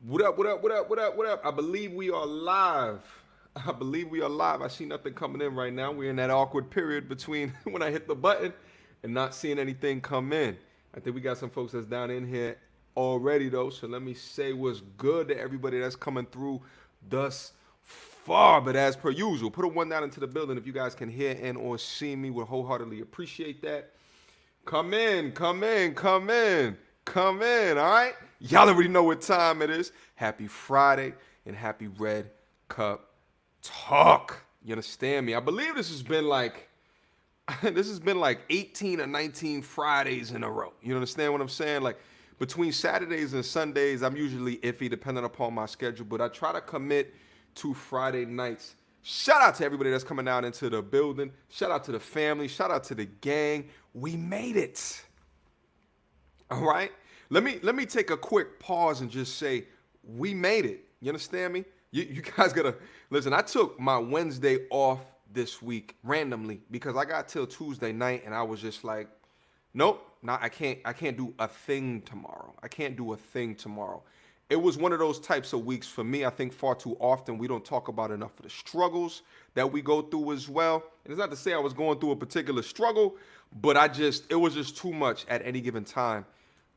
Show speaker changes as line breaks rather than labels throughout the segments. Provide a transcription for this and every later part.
What up, what up, what up, what up, what up? I believe we are live. I believe we are live. I see nothing coming in right now. We're in that awkward period between when I hit the button and not seeing anything come in. I think we got some folks that's down in here already, though. So let me say what's good to everybody that's coming through thus far. But as per usual, put a one down into the building if you guys can hear and or see me. Would wholeheartedly appreciate that. Come in, come in, come in, come in, all right? Y'all already know what time it is. Happy Friday and happy Red Cup Talk. You understand me? I believe this has been like 18 or 19 Fridays in a row. You understand what I'm saying? Like between Saturdays and Sundays, I'm usually iffy depending upon my schedule, but I try to commit to Friday nights. Shout out to everybody that's coming out into the building. Shout out to the family. Shout out to the gang. We made it. All right? Let me take a quick pause and just say we made it. You understand me? You guys gotta listen. I took my Wednesday off this week randomly because I got till Tuesday night and I was just like, nope, I can't do a thing tomorrow. I can't do a thing tomorrow. It was one of those types of weeks for me. I think far too often we don't talk about enough of the struggles that we go through as well. And it's not to say I was going through a particular struggle, but it was just too much at any given time.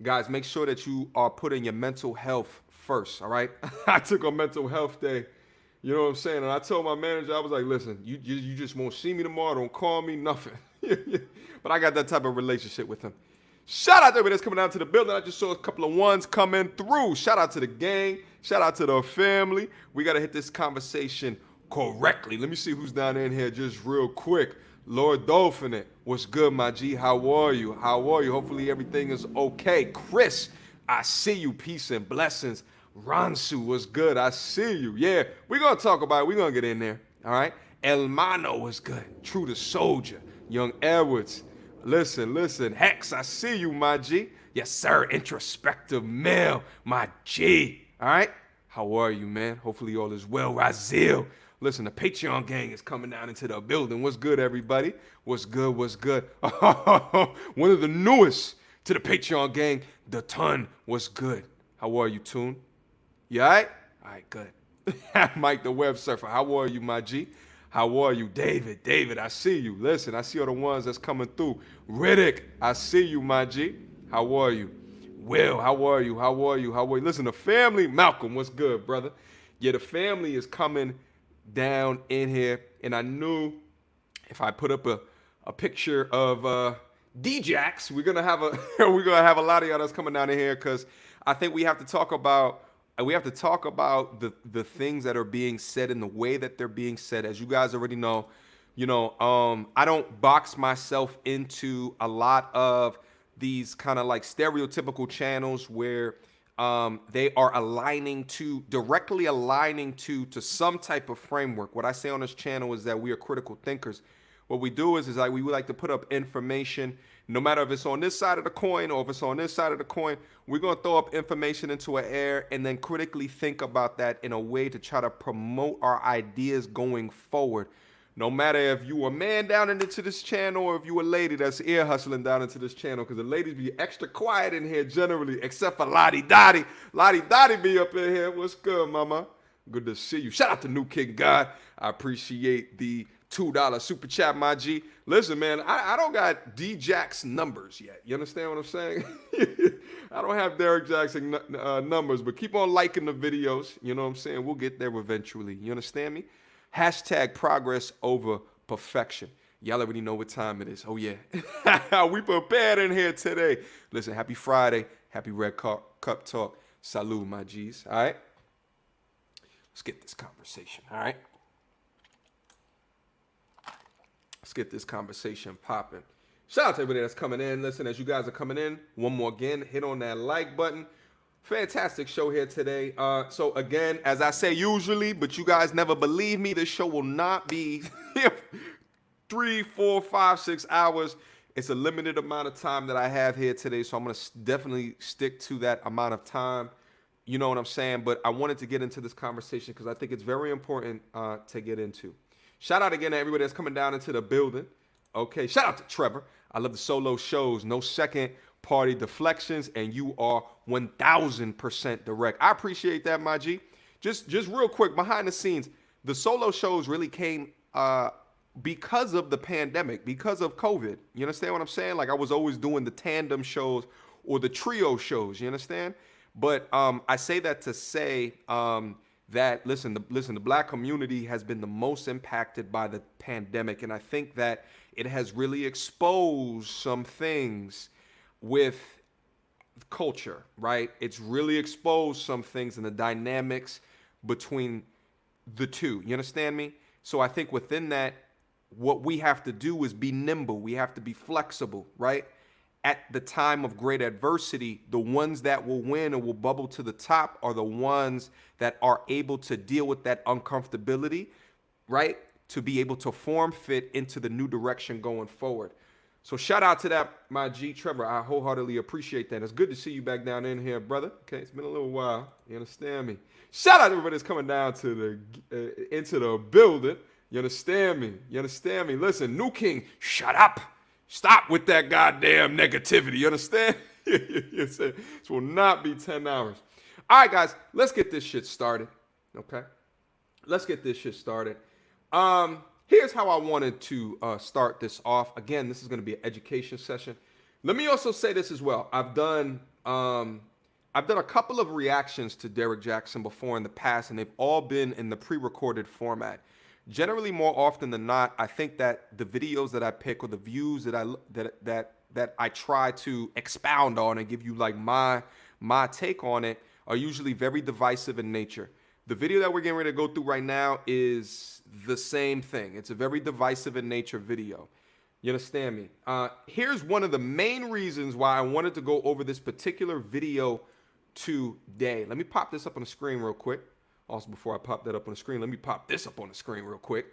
Guys, make sure that you are putting your mental health first, all right? I took a mental health day, you know what I'm saying? And I told my manager, I was like, listen, you just won't see me tomorrow, don't call me, nothing. But I got that type of relationship with him. Shout out to everybody that's coming down to the building. I just saw a couple of ones coming through. Shout out to the gang. Shout out to the family. We got to hit this conversation correctly. Let me see who's down in here just real quick. Lord Dolphin, what's good, my G? How are you? How are you? Hopefully everything is okay. Chris, I see you. Peace and blessings. Ransu, what's good? I see you. Yeah, we're going to talk about it. We're going to get in there. All right? El Mano was good. True the Soldier. Young Edwards. Listen. Hex, I see you, my G. Yes, sir. Introspective male, my G. All right? How are you, man? Hopefully all is well. Razil. Listen, the Patreon gang is coming down into the building. What's good, everybody? What's good? What's good? One of the newest to the Patreon gang, the Ton. What's good? How are you, Tune? You all right? All right, good. Mike the Web Surfer. How are you, my G? How are you? David, I see you. Listen, I see all the ones that's coming through. Riddick, I see you, my G. How are you? Will, how are you? How are you? How are you? Listen, the family, Malcolm, what's good, brother? Yeah, the family is coming down in here, and I knew if I put up a picture of D-Jax, we're gonna have a lot of y'all that's coming down in here because I think we have to talk about the things that are being said and the way that they're being said. As you guys already know, I don't box myself into a lot of these kind of like stereotypical channels where they are directly aligning to some type of framework. What I say on this channel is that we are critical thinkers. What we do is like we like to put up information, no matter if it's on this side of the coin or if it's on this side of the coin, we're going to throw up information into an air and then critically think about that in a way to try to promote our ideas going forward. No matter if you a man down into this channel or if you a lady that's ear hustling down into this channel, because the ladies be extra quiet in here generally, except for Lottie Dottie. Lottie Dottie be up in here. What's good, mama? Good to see you. Shout out to New King God. I appreciate the $2 super chat, my G. Listen, man, I don't got D-Jaxn numbers yet. You understand what I'm saying? I don't have Derrick Jaxn numbers, but keep on liking the videos. You know what I'm saying? We'll get there eventually. You understand me? Hashtag progress over perfection. Y'all already know what time it is. Oh, yeah. We prepared in here today. Listen, happy Friday. Happy Red Cup Talk. Salud, my G's. All right? Let's get this conversation. All right? Let's get this conversation popping. Shout out to everybody that's coming in. Listen, as you guys are coming in, one more again, hit on that like button. Fantastic show here today. So again, as I say usually, but you guys never believe me, this show will not be 3, 4, 5, 6 hours. It's a limited amount of time that I have here today, so I'm going to definitely stick to that amount of time. You know what I'm saying? But I wanted to get into this conversation because I think it's very important to get into. Shout out again to everybody that's coming down into the building. Okay, shout out to Trevor. I love the solo shows. No second party deflections, and you are 1000% direct. I appreciate that, my G. Just real quick, behind the scenes, the solo shows really came because of the pandemic, because of COVID. You understand what I'm saying? Like, I was always doing the tandem shows or the trio shows. You understand? But I say that to say that listen, the black community has been the most impacted by the pandemic, and I think that it has really exposed some things with culture, right? It's really exposed some things in the dynamics between the two. You understand me? So I think within that, what we have to do is be nimble. We have to be flexible, right? At the time of great adversity, the ones that will win and will bubble to the top are the ones that are able to deal with that uncomfortability, right? To be able to form fit into the new direction going forward. So shout out to that, my G, Trevor. I wholeheartedly appreciate that. It's good to see you back down in here, brother. Okay, it's been a little while. You understand me? Shout out to everybody that's coming down to the into the building. You understand me? You understand me? Listen, New King, shut up. Stop with that goddamn negativity. You understand? This will not be 10 hours. All right, guys, let's get this shit started. Okay? Let's get this shit started. Here's how I wanted to start this off. Again, this is going to be an education session. Let me also say this as well. I've done a couple of reactions to Derrick Jaxn before in the past, and they've all been in the pre-recorded format. Generally, more often than not, I think that the videos that I pick or the views that I try to expound on and give you like my take on it are usually very divisive in nature. The video that we're getting ready to go through right now is the same thing. It's a very divisive in nature video. You understand me? Here's one of the main reasons why I wanted to go over this particular video today. Let me pop this up on the screen real quick. Also, before I pop that up on the screen, let me pop this up on the screen real quick.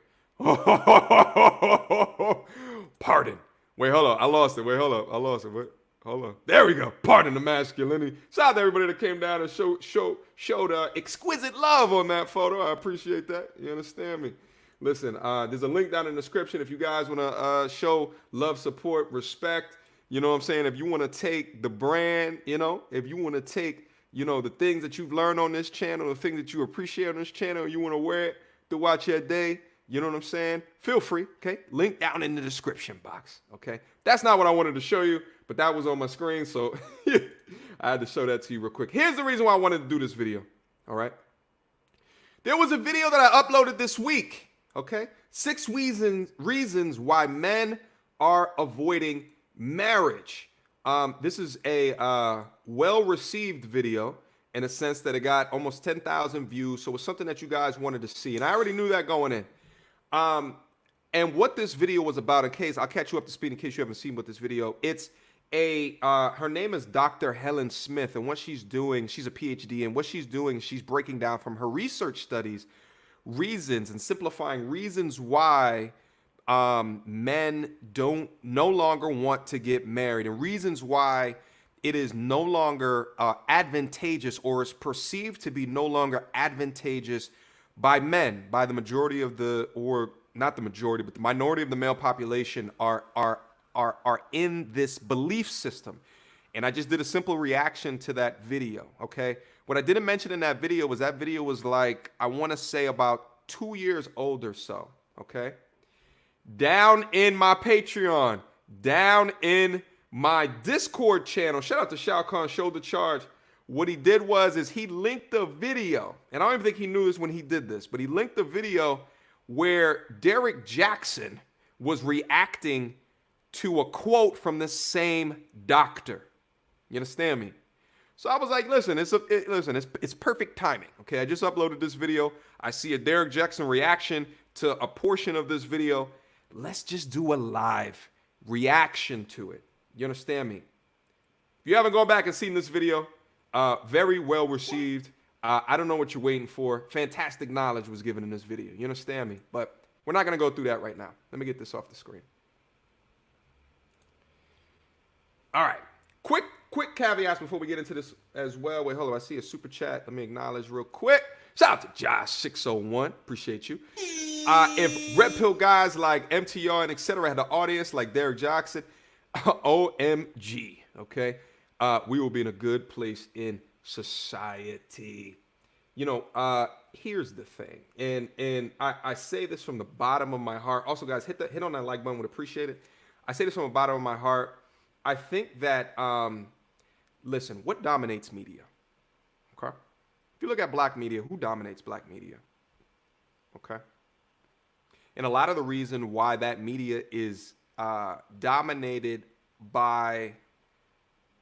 Pardon. Wait, hold on. I lost it. Wait, hold up. I lost it. Wait, hold on. There we go. Pardon the masculinity. Shout out to everybody that came down and showed exquisite love on that photo. I appreciate that. You understand me? Listen, there's a link down in the description if you guys want to show love, support, respect. You know what I'm saying? If you want to take the brand, if you want to take the things that you've learned on this channel, the things that you appreciate on this channel, you want to wear it throughout your day, you know what I'm saying? Feel free, okay? Link down in the description box, okay? That's not what I wanted to show you, but that was on my screen, so I had to show that to you real quick. Here's the reason why I wanted to do this video, all right? There was a video that I uploaded this week, okay? 6 reasons why men are avoiding marriage. This is a well-received video in a sense that it got almost 10,000 views. So it's something that you guys wanted to see. And I already knew that going in. And what this video was about, I'll catch you up to speed in case you haven't seen what this video. It's her name is Dr. Helen Smith. And what she's doing, she's a PhD. And what she's doing, she's breaking down from her research studies, reasons and simplifying reasons why men no longer want to get married, and reasons why it is no longer advantageous, or is perceived to be no longer advantageous by men, by the majority of or not the majority, but the minority of the male population are in this belief system. And I just did a simple reaction to that video, okay? What I didn't mention in that video was like, I want to say about 2 years old or so, okay? Down in my Patreon, down in my Discord channel, shout out to Shao Kahn, Shoulder Charge. What he did is he linked the video, and I don't even think he knew this when he did this, but he linked the video where Derrick Jaxn was reacting to a quote from the same doctor. You understand me? So I was like, listen, it's perfect timing. Okay, I just uploaded this video. I see a Derrick Jaxn reaction to a portion of this video. Let's just do a live reaction to it. You understand me? If you haven't gone back and seen this video, very well received. I don't know what you're waiting for. Fantastic knowledge was given in this video. You understand me? But we're not going to go through that right now. Let me get this off the screen. All right. Quick caveats before we get into this as well. Wait, hold on. I see a super chat. Let me acknowledge real quick. Shout out to Josh601. Appreciate you. If red pill guys like MTR and etc. had an audience like Derrick Jaxn, OMG. okay, we will be in a good place in society. Here's the thing, and I say this from the bottom of my heart. Also, guys, hit on that like button, would appreciate it. I say this from the bottom of my heart. I think that listen, what dominates media? Okay, if you look at black media, who dominates black media? Okay, and a lot of the reason why that media is dominated by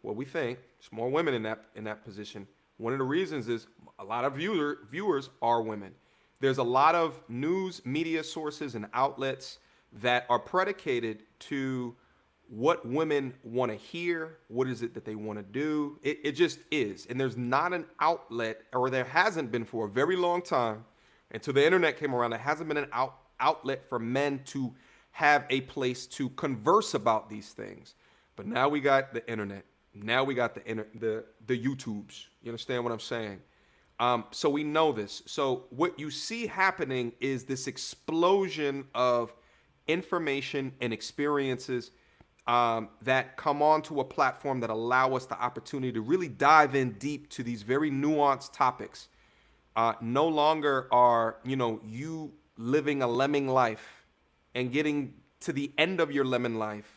what we think, there's more women in that position. One of the reasons is a lot of viewers are women. There's a lot of news media sources and outlets that are predicated to what women want to hear, what is it that they want to do. It just is. And there's not an outlet, or there hasn't been for a very long time, until the internet came around, there hasn't been an outlet for men to have a place to converse about these things. But now we got the internet. Now we got the YouTubes. You understand what I'm saying? So we know this. So what you see happening is this explosion of information and experiences that come onto a platform that allow us the opportunity to really dive in deep to these very nuanced topics. No longer are, you living a lemming life and getting to the end of your lemming life,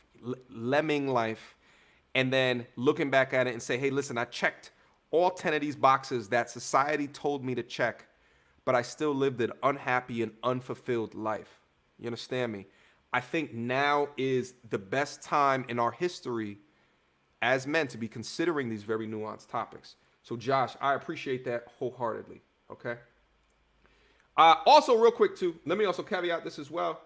and then looking back at it and say, hey, listen, I checked all 10 of these boxes that society told me to check, but I still lived an unhappy and unfulfilled life. You understand me? I think now is the best time in our history as men to be considering these very nuanced topics. So Josh, I appreciate that wholeheartedly, okay? Also, real quick too, let me also caveat this as well.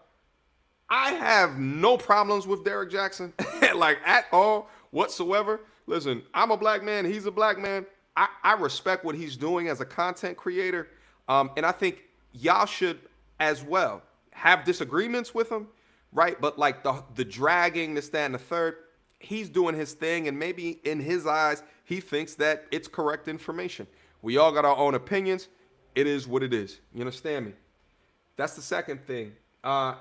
I have no problems with Derrick Jaxn, like at all whatsoever. Listen, I'm a black man. He's a black man. I respect what he's doing as a content creator. And I think y'all should as well have disagreements with him, right? But like the dragging, this, that, and the third, he's doing his thing. And maybe in his eyes, he thinks that it's correct information. We all got our own opinions. It is what it is. You understand me? That's the second thing.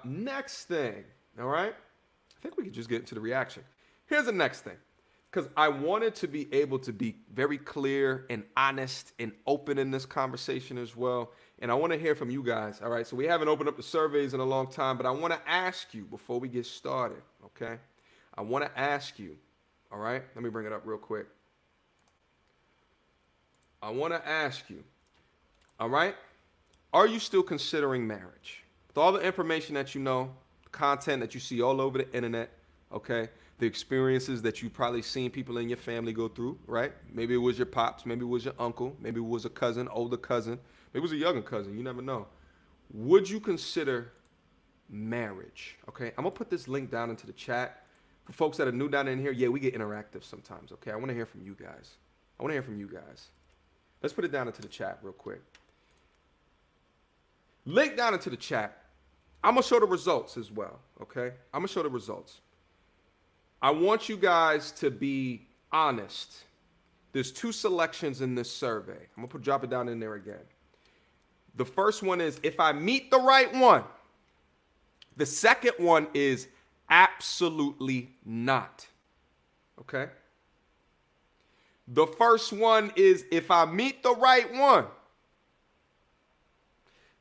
Next thing, all right? I think we could just get into the reaction. Here's the next thing, because I wanted to be able to be very clear and honest and open in this conversation as well. And I want to hear from you guys, all right? So we haven't opened up the surveys in a long time, but I want to ask you before we get started, okay? I want to ask you, all right? Let me bring it up real quick. I want to ask you, all right? Are you still considering marriage? With all the information that you know, the content that you see all over the internet, okay, the experiences that you've probably seen people in your family go through, right? Maybe it was your pops, maybe it was your uncle, maybe it was a cousin, older cousin, maybe it was a younger cousin, you never know. Would you consider marriage? Okay, I'm gonna put this link down into the chat. For folks that are new down in here, yeah, we get interactive sometimes, okay? I wanna hear from you guys. Let's put it down into the chat real quick. Link down into the chat. I'm going to show the results as well, okay? I'm going to show the results. I want you guys to be honest. There's two selections in this survey. I'm going to drop it down in there again. The first one is if I meet the right one. The second one is absolutely not, okay? The first one is if I meet the right one.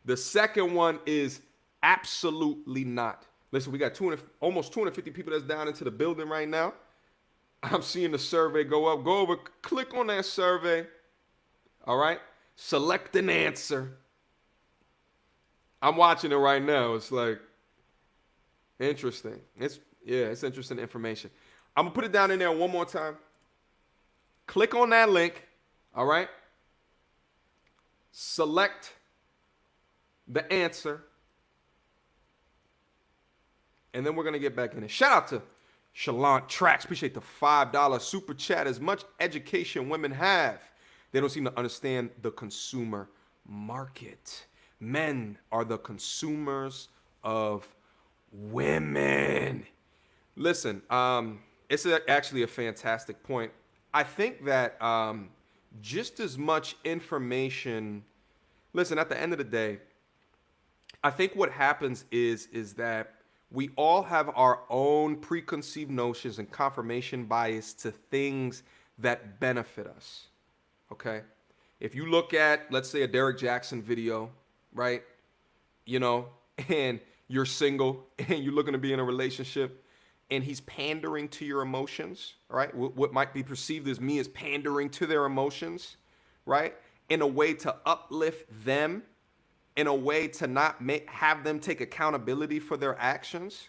The second one is absolutely not. Listen, we got almost 250 people that's down into the building right now. I'm seeing the survey go up. Go over, click on that survey. All right. Select an answer. I'm watching it right now. It's like interesting. It's interesting information. I'm gonna put it down in there one more time. Click on that link. All right. Select the answer. And then we're going to get back in it. Shout out to Shalon Trax. Appreciate the $5 super chat. As much education women have, they don't seem to understand the consumer market. Men are the consumers of women. Listen, it's actually a fantastic point. I think that just as much information, listen, at the end of the day, I think what happens is that We all have our own preconceived notions and confirmation bias to things that benefit us. Okay? If you look at, let's say, a Derrick Jaxn video, right? You know, and you're single and you're looking to be in a relationship and he's pandering to your emotions, right? What might be perceived as me as pandering to their emotions, right? In a way to uplift them, in a way to not have them take accountability for their actions.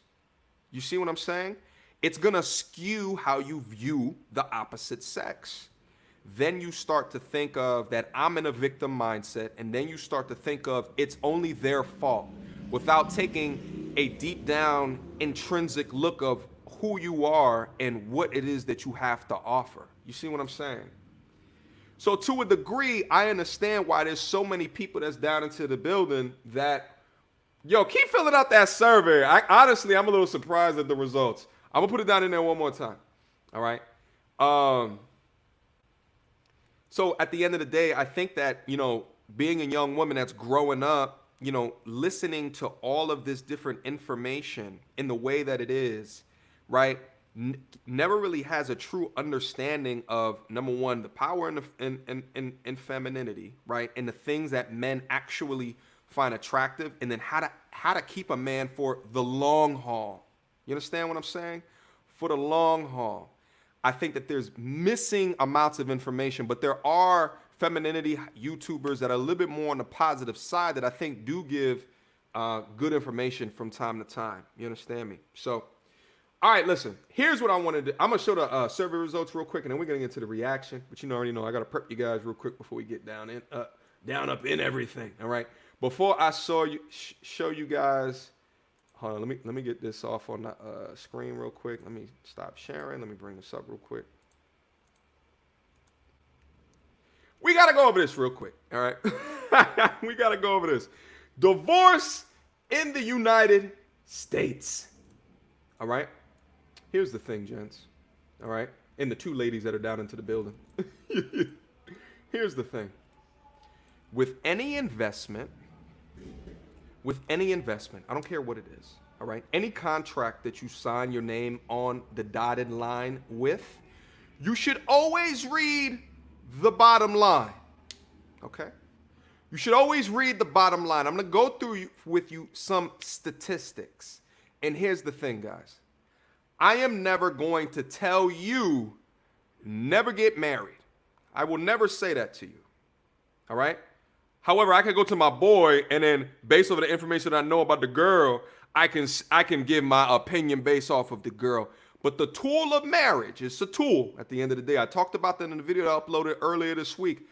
You see what I'm saying? It's going to skew how you view the opposite sex. Then you start to think of that I'm in a victim mindset, and then you start to think of it's only their fault without taking a deep down intrinsic look of who you are and what it is that you have to offer. You see what I'm saying? So to a degree, I understand why there's so many people that's down into the building that, yo, keep filling out that survey. Honestly, I'm a little surprised at the results. I'm going to put it down in there one more time. All right. So at the end of the day, I think that, you know, being a young woman that's growing up, you know, listening to all of this different information in the way that it is, right, never really has a true understanding of, number one, the power in femininity, right, and the things that men actually find attractive, and then how to keep a man for the long haul. You understand what I'm saying? For the long haul. I think that there's missing amounts of information, but there are femininity YouTubers that are a little bit more on the positive side that I think do give good information from time to time. You understand me? So, all right, listen, here's what I wanted to do. I'm going to show the survey results real quick, and then we're going to get into the reaction. But you already know I got to prep you guys real quick before we get down up in everything, all right? Before I show you guys, hold on, let me get this off on the screen real quick. Let me stop sharing. Let me bring this up real quick. We got to go over this real quick, all right? We got to go over this. Divorce in the United States, all right? Here's the thing, gents, all right? And the two ladies that are down into the building. Here's the thing. With any investment, I don't care what it is, all right? Any contract that you sign your name on the dotted line with, you should always read the bottom line, okay? You should always read the bottom line. I'm going to go through with you some statistics. And here's the thing, guys. I am never going to tell you never get married. I will never say that to you, all right? However, I can go to my boy and then based on the information that I know about the girl, I can give my opinion based off of the girl. But the tool of marriage is a tool at the end of the day. I talked about that in the video I uploaded earlier this week.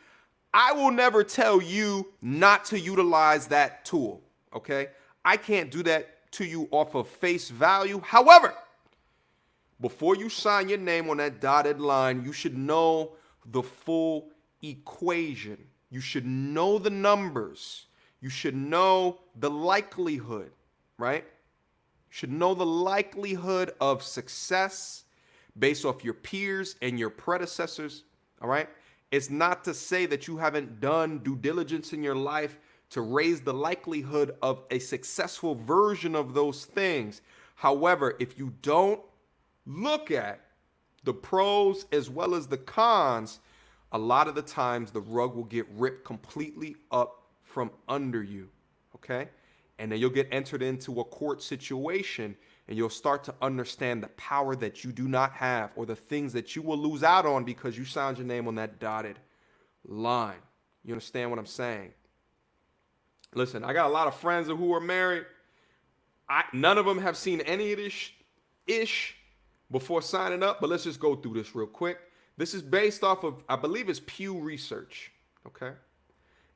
I will never tell you not to utilize that tool, okay? I can't do that to you off of face value. However, before you sign your name on that dotted line, you should know the full equation. You should know the numbers. You should know the likelihood, right? You should know the likelihood of success based off your peers and your predecessors, all right? It's not to say that you haven't done due diligence in your life to raise the likelihood of a successful version of those things. However, if you don't look at the pros as well as the cons, a lot of the times the rug will get ripped completely up from under you, okay? And then you'll get entered into a court situation and you'll start to understand the power that you do not have or the things that you will lose out on because you signed your name on that dotted line. You understand what I'm saying? Listen, I got a lot of friends who are married. None of them have seen any of this ish before signing up, but let's just go through this real quick. This is based off of, I believe it's Pew Research, okay?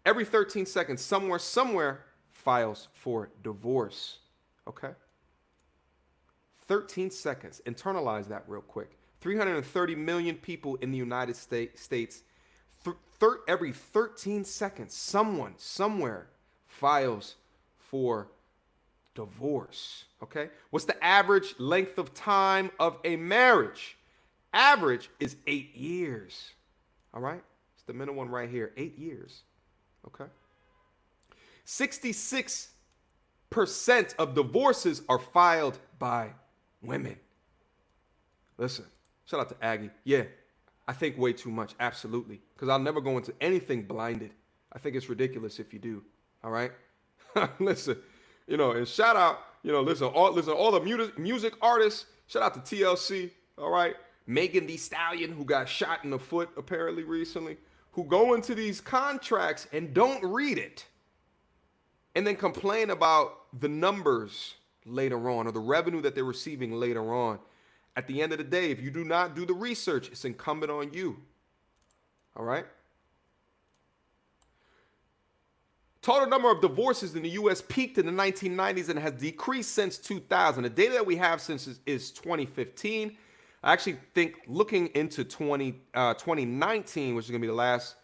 Every 13 seconds, somewhere files for divorce, okay? 13 seconds. Internalize that real quick. 330 million people in the United States. Every 13 seconds, someone, somewhere files for divorce, okay? What's the average length of time of a marriage? Average is 8 years, all right? It's the middle one right here, 8 years, okay? 66% 40% of divorces are filed by women. Listen, shout out to Aggie. Yeah, I think way too much, absolutely. Because I'll never go into anything blinded. I think it's ridiculous if you do, all right? Listen, and shout out, listen, all the music artists, shout out to TLC, all right? Megan Thee Stallion, who got shot in the foot apparently recently, who go into these contracts and don't read it and then complain about the numbers later on or the revenue that they're receiving later on. At the end of the day, if you do not do the research, it's incumbent on you. All right? Total number of divorces in the U.S. peaked in the 1990s and has decreased since 2000. The data that we have since is 2015. I actually think looking into 2019, which is going to be the last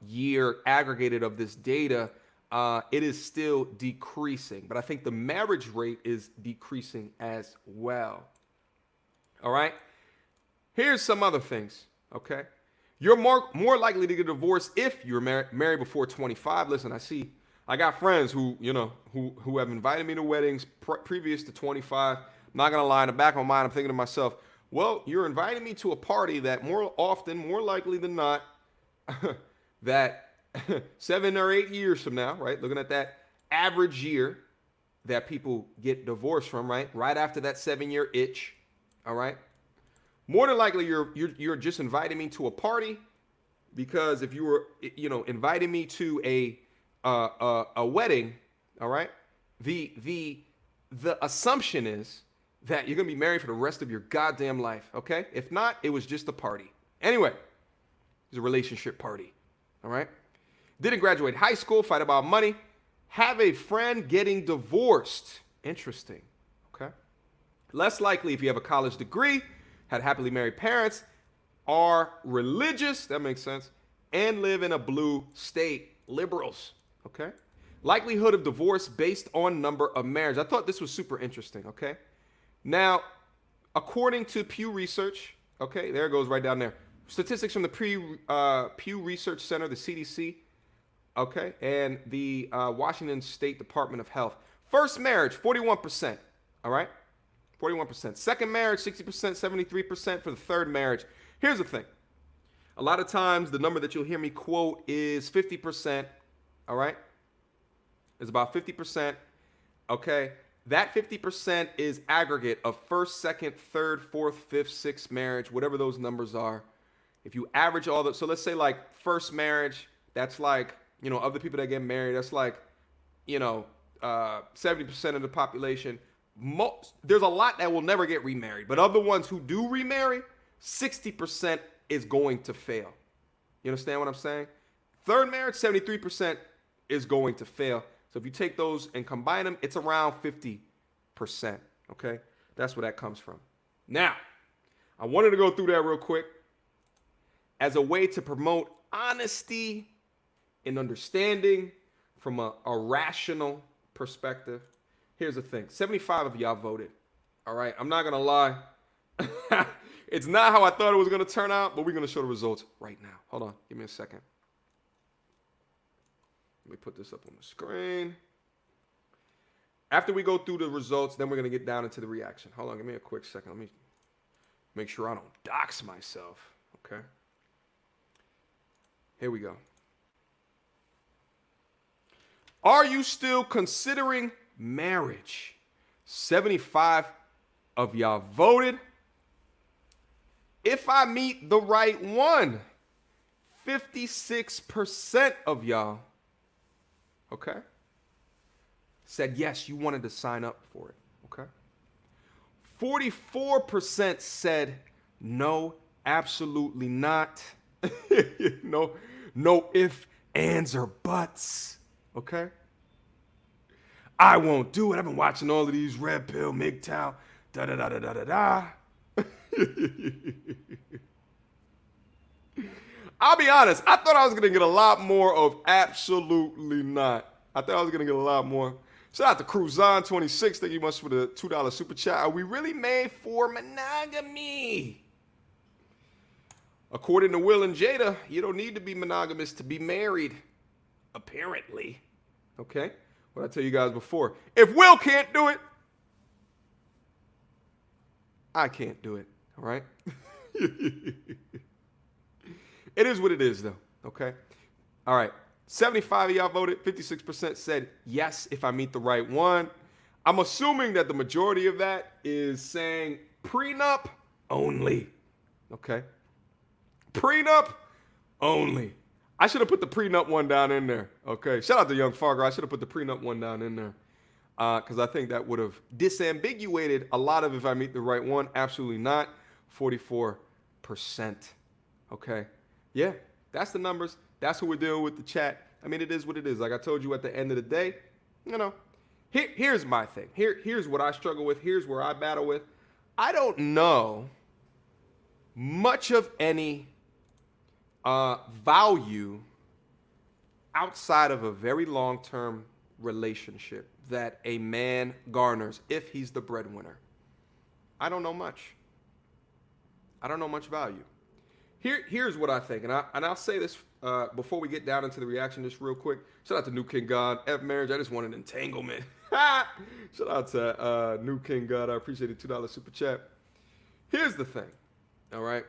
year aggregated of this data, it is still decreasing. But I think the marriage rate is decreasing as well. All right? Here's some other things, okay? You're more likely to get divorced if you're married before 25. Listen, I got friends who have invited me to weddings previous to 25. I'm not going to lie, in the back of my mind, I'm thinking to myself, well, you're inviting me to a party that more likely than not, that 7 or 8 years from now, right? Looking at that average year that people get divorced from, right? Right after that 7-year itch, all right? More than likely, you're just inviting me to a party, because if you were, inviting me to a wedding, all right, the assumption is that you're gonna be married for the rest of your goddamn life, okay? If not, it was just a party. Anyway, it's a relationship party, all right? Didn't graduate high school, fight about money, have a friend getting divorced. Interesting, okay? Less likely if you have a college degree, had happily married parents, are religious, that makes sense, and live in a blue state, liberals, okay? Likelihood of divorce based on number of marriage. I thought this was super interesting, okay? Now, according to Pew Research, okay, there it goes right down there. Statistics from the Pew Research Center, the CDC, okay, and the Washington State Department of Health. First marriage, 41%, all right? 41%. Second marriage, 60%, 73% for the third marriage. Here's the thing. A lot of times, the number that you'll hear me quote is 50%, all right? It's about 50%, okay? That 50% is aggregate of first, second, third, fourth, fifth, sixth marriage, whatever those numbers are. If you average all that, so let's say like first marriage, that's like, of the people that get married, that's like, 70% of the population. There's a lot that will never get remarried, but of the ones who do remarry, 60% is going to fail. You understand what I'm saying? Third marriage, 73% is going to fail. So if you take those and combine them, it's around 50%, okay? That's where that comes from. Now, I wanted to go through that real quick as a way to promote honesty and understanding from a rational perspective. Here's the thing. 75 of y'all voted, all right? I'm not going to lie. It's not how I thought it was going to turn out, but we're going to show the results right now. Hold on. Give me a second. Let me put this up on the screen. After we go through the results, then we're going to get down into the reaction. Hold on. Give me a quick second. Let me make sure I don't dox myself, okay? Here we go. Are you still considering marriage? 75 of y'all voted. If I meet the right one, 56% of y'all, okay, said yes, you wanted to sign up for it, okay? 44% said no, absolutely not. No ifs, ands, or buts, okay? I won't do it. I've been watching all of these Red Pill, MGTOW, da-da-da-da-da-da-da. I'll be honest. I thought I was going to get a lot more of absolutely not. I thought I was going to get a lot more. Shout out to Cruzon26. Thank you much for the $2 super chat. Are we really made for monogamy? According to Will and Jada, you don't need to be monogamous to be married, apparently. Okay? What I tell you guys before. If Will can't do it, I can't do it. All right? It is what it is, though. Okay? All right. 75 of y'all voted. 56% said yes if I meet the right one. I'm assuming that the majority of that is saying prenup only. Okay? Prenup only. I should have put the prenup one down in there. Okay? Shout out to Young Fargo. I should have put the prenup one down in there. Because I think that would have disambiguated a lot of if I meet the right one. Absolutely not. 44%. Okay? Yeah, that's the numbers. That's what we're dealing with the chat. I mean, it is what it is. Like I told you at the end of the day, you know, here's my thing. Here's what I struggle with. Here's where I battle with. I don't know much of any value outside of a very long-term relationship that a man garners if he's the breadwinner. I don't know much. I don't know much value. Here's what I think, and I'll say this before we get down into the reaction just real quick. Shout out to New King God. F marriage, I just want an entanglement. Shout out to New King God. I appreciate the $2 super chat. Here's the thing, all right?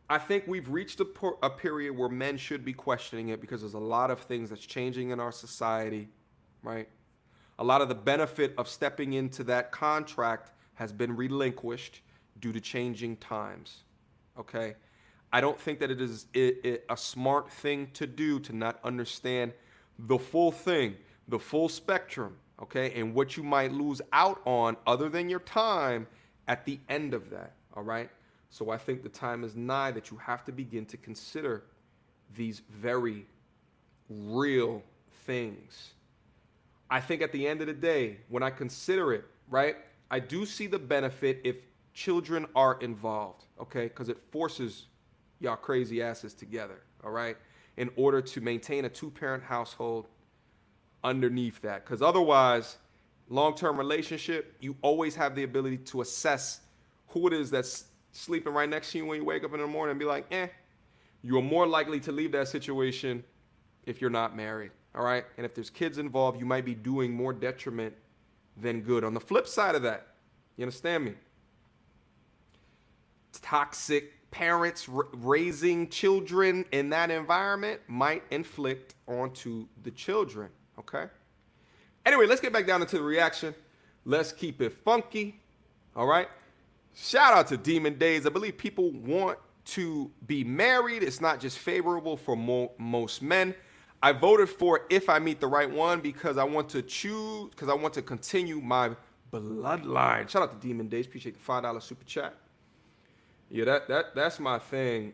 I think we've reached a period where men should be questioning it because there's a lot of things that's changing in our society, right? A lot of the benefit of stepping into that contract has been relinquished due to changing times, okay? I don't think that it is a smart thing to do to not understand the full thing, the full spectrum, okay, and what you might lose out on other than your time at the end of that, all right? So I think the time is nigh that you have to begin to consider these very real things. I think at the end of the day, when I consider it, right, I do see the benefit if children are involved, okay, because it forces y'all crazy asses together, all right, in order to maintain a two-parent household underneath that. Because otherwise, long-term relationship, you always have the ability to assess who it is that's sleeping right next to you when you wake up in the morning and be like, you are more likely to leave that situation if you're not married, all right? And if there's kids involved, you might be doing more detriment than good. On the flip side of that, you understand me? Toxic parents raising children in that environment might inflict onto the children, okay? Anyway, let's get back down into the reaction. Let's keep it funky, all right? Shout out to Demon Days. I believe people want to be married. It's not just favorable for most men. I voted for if I meet the right one because I want to choose, because I want to continue my bloodline. Shout out to Demon Days. Appreciate the $5 super chat. Yeah, that's my thing.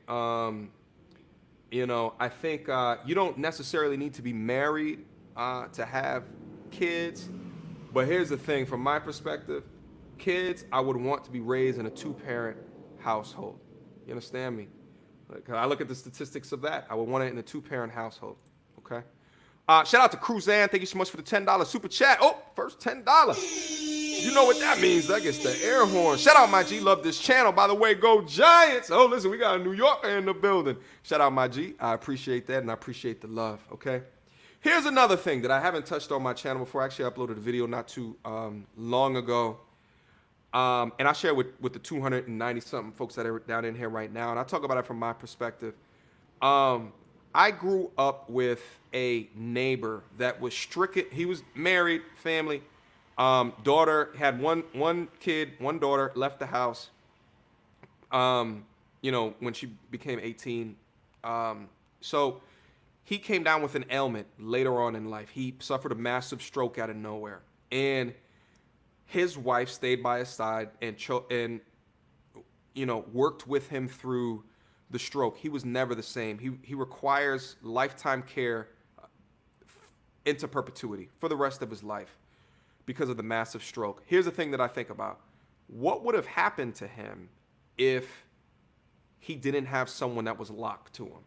You know, I think you don't necessarily need to be married to have kids. But here's the thing, from my perspective, kids, I would want to be raised in a two-parent household. You understand me? Like, I look at the statistics of that. I would want it in a two-parent household, okay? Shout out to Cruzan. Thank you so much for the $10 super chat. Oh, first $10. You know what that means. That gets the air horn. Shout out, my G. Love this channel. By the way, go Giants. Oh, listen, we got a New Yorker in the building. Shout out, my G. I appreciate that, and I appreciate the love, okay? Here's another thing that I haven't touched on my channel before. I actually uploaded a video not too long ago. And I share with the 290-something folks that are down in here right now. And I talk about it from my perspective. I grew up with a neighbor that was stricken. He was married, family. Daughter had one kid, one daughter, left the house, you know, when she became 18. So he came down with an ailment later on in life. He suffered a massive stroke out of nowhere. And his wife stayed by his side and you know, worked with him through the stroke. He was never the same. He requires lifetime care into perpetuity for the rest of his life because of the massive stroke. Here's the thing that I think about. What would have happened to him if he didn't have someone that was locked to him?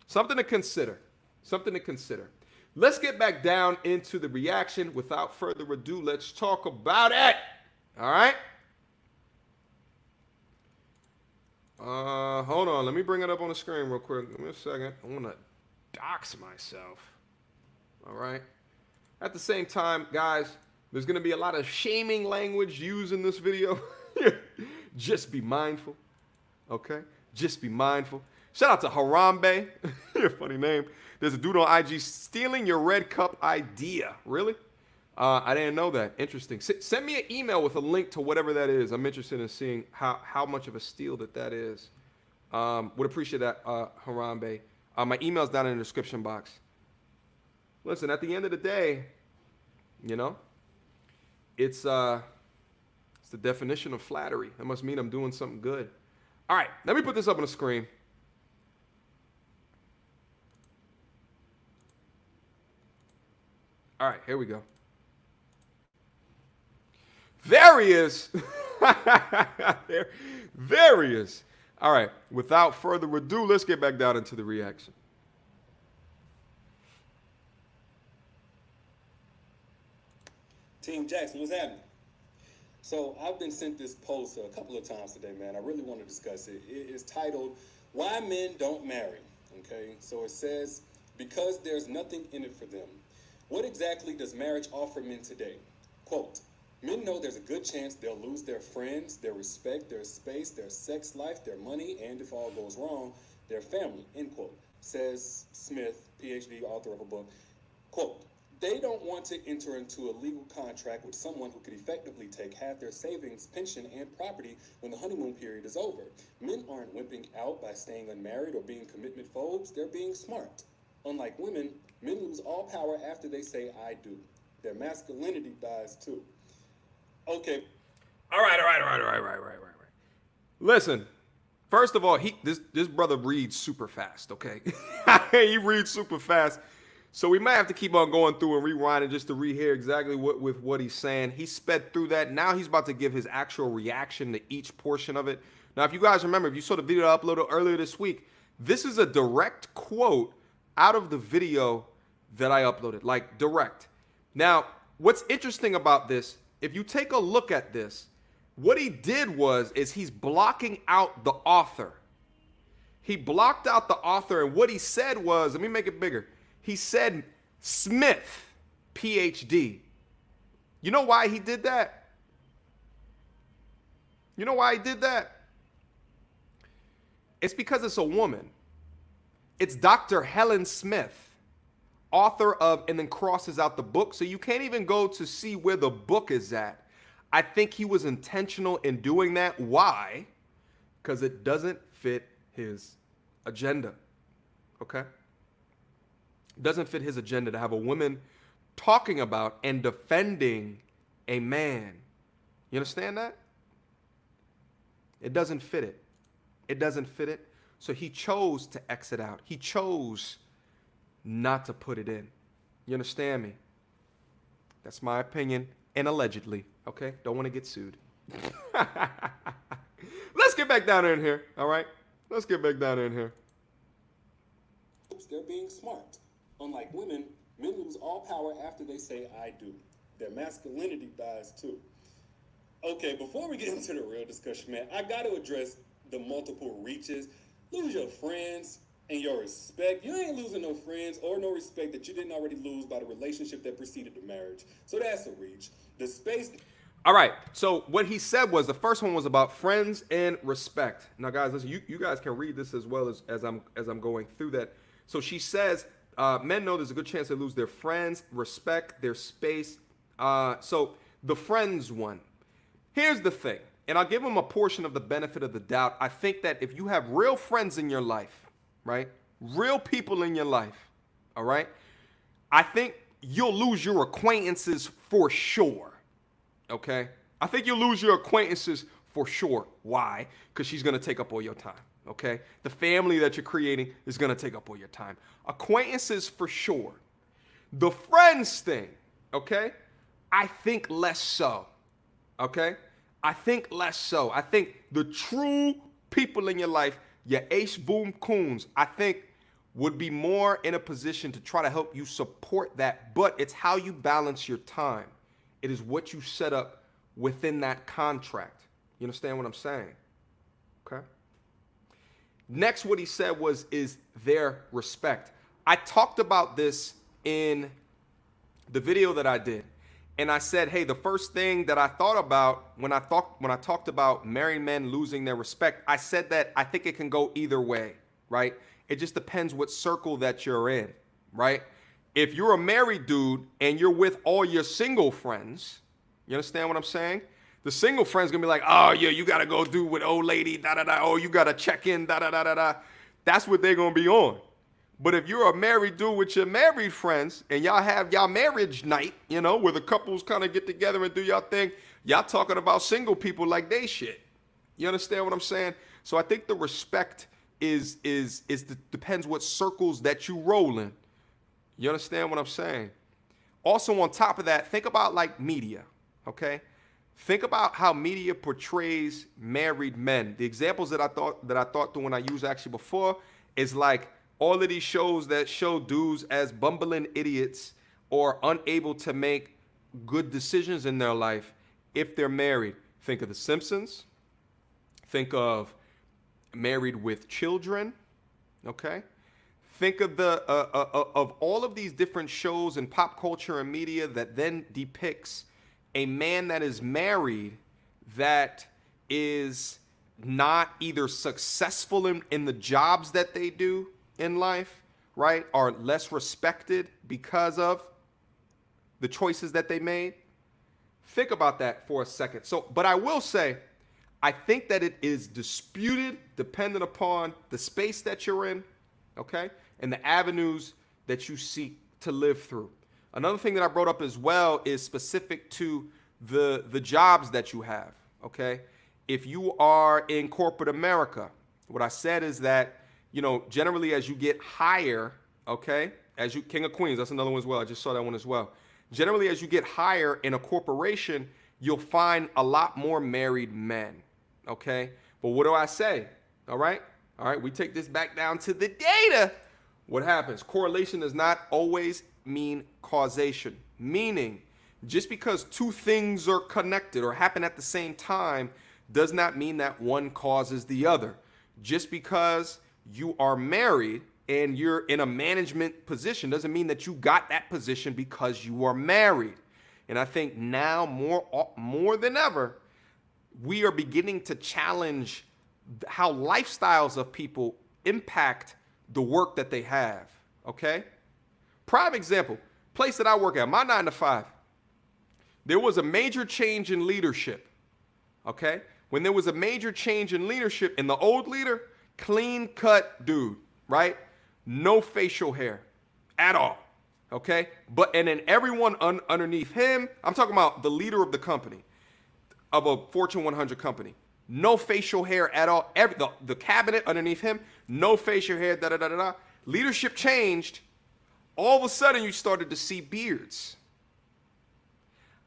Something to consider. Something to consider. Let's get back down into the reaction. Without further ado, let's talk about it. All right? Hold on. Let me bring it up on the screen real quick. Give me a second. I want to dox myself. All right. At the same time, guys, there's going to be a lot of shaming language used in this video. Just be mindful. Okay? Just be mindful. Shout out to Harambe. Your funny name. There's a dude on IG stealing your red cup idea. Really? I didn't know that. Interesting. Send me an email with a link to whatever that is. I'm interested in seeing how much of a steal that is. Would appreciate that, Harambe. My email's down in the description box. Listen, at the end of the day, you know, it's the definition of flattery. That must mean I'm doing something good. All right, let me put this up on the screen. All right, here we go. There he is. there he is. All right, without further ado, let's get back down into the reaction.
Team Jackson, what's happening? So I've been sent this post a couple of times today, man. I really want to discuss it. It is titled, Why Men Don't Marry. Okay, so it says, because there's nothing in it for them. What exactly does marriage offer men today? Quote, men know there's a good chance they'll lose their friends, their respect, their space, their sex life, their money, and if all goes wrong, their family, end quote. Says Smith, PhD, author of a book. Quote, they don't want to enter into a legal contract with someone who could effectively take half their savings, pension, and property when the honeymoon period is over. Men aren't wimping out by staying unmarried or being commitment phobes. They're being smart. Unlike women, men lose all power after they say, I do. Their masculinity dies too. Okay.
All right. Listen, first of all, this brother reads super fast, okay? He reads super fast. So we might have to keep on going through and rewinding just to rehear exactly what he's saying. He sped through that. Now he's about to give his actual reaction to each portion of it. Now, if you guys remember, if you saw the video I uploaded earlier this week, this is a direct quote out of the video that I uploaded, like direct. Now, what's interesting about this, if you take a look at this, what he did is he's blocking out the author. He blocked out the author, and what he said was, let me make it bigger. He said Smith, PhD. You know why he did that? You know why he did that? It's because it's a woman. It's Dr. Helen Smith, author of, and then crosses out the book. So you can't even go to see where the book is at. I think he was intentional in doing that. Why? Because it doesn't fit his agenda. Okay? It doesn't fit his agenda to have a woman talking about and defending a man. You understand that? It doesn't fit it. It doesn't fit it. So he chose to exit out. He chose not to put it in. You understand me? That's my opinion, and allegedly, okay? Don't want to get sued. Let's get back down in here, all right? Let's get back down in here.
They're being smart. Unlike women, men lose all power after they say, I do. Their masculinity dies too. Okay, before we get into the real discussion, man, I got to address the multiple reaches. Lose your friends and your respect. You ain't losing no friends or no respect that you didn't already lose by the relationship that preceded the marriage. So that's a reach. The space.
All right. So what he said was, the first one was about friends and respect. Now, guys, listen, you guys can read this as well as I'm going through that. So she says, men know there's a good chance they lose their friends, respect, their space. So the friends one. Here's the thing, and I'll give them a portion of the benefit of the doubt. I think that if you have real friends in your life, right, real people in your life, all right, I think you'll lose your acquaintances for sure, okay? I think you'll lose your acquaintances for sure. Why? Because she's going to take up all your time, okay? The family that you're creating is going to take up all your time. Acquaintances for sure. The friends thing, okay, I think less so, okay? I think less so. I think the true people in your life, your ace boom coons, I think would be more in a position to try to help you support that. But it's how you balance your time. It is what you set up within that contract. You understand what I'm saying? Okay. Next, what he said is their respect. I talked about this in the video that I did, and I said, hey, the first thing that I thought about when I talked about married men losing their respect, I said that I think it can go either way, right? It just depends what circle that you're in, right? If you're a married dude and you're with all your single friends, you understand what I'm saying? The single friend's gonna be like, oh yeah, you gotta go do with old lady, da da da. Oh, you gotta check in, da da da da da. That's what they're gonna be on. But if you're a married dude with your married friends and y'all have y'all marriage night, you know, where the couples kind of get together and do y'all thing, y'all talking about single people like they shit. You understand what I'm saying? So I think the respect depends what circles that you roll in. You understand what I'm saying? Also, on top of that, think about like media, okay? Think about how media portrays married men. The examples that I thought through when I used actually before is like all of these shows that show dudes as bumbling idiots or unable to make good decisions in their life if they're married. Think of The Simpsons. Think of Married with Children, okay? Think of of all of these different shows in pop culture and media that then depicts a man that is married that is not either successful in the jobs that they do in life, right? Are less respected because of the choices that they made. Think about that for a second. So, but I will say, I think that it is disputed depending upon the space that you're in, okay? And the avenues that you seek to live through. Another thing that I brought up as well is specific to the jobs that you have, okay? If you are in corporate America, what I said is that, you know, generally as you get higher, okay, as you, King of Queens, that's another one as well. I just saw that one as well. Generally, as you get higher in a corporation, you'll find a lot more married men, okay? But what do I say? All right, we take this back down to the data. What happens? Correlation does not always mean causation, meaning just because two things are connected or happen at the same time does not mean that one causes the other. Just because you are married and you're in a management position doesn't mean that you got that position because you are married. And I think now more than ever, we are beginning to challenge how lifestyles of people impact the work that they have, okay? Prime example, place that I work at, my 9 to 5. There was a major change in leadership, okay? When there was a major change in leadership, and the old leader, clean cut dude, right? No facial hair at all, okay? And then everyone underneath him, I'm talking about the leader of the company, of a Fortune 100 company. No facial hair at all. The cabinet underneath him, no facial hair, da-da-da-da-da. Leadership changed. All of a sudden, you started to see beards.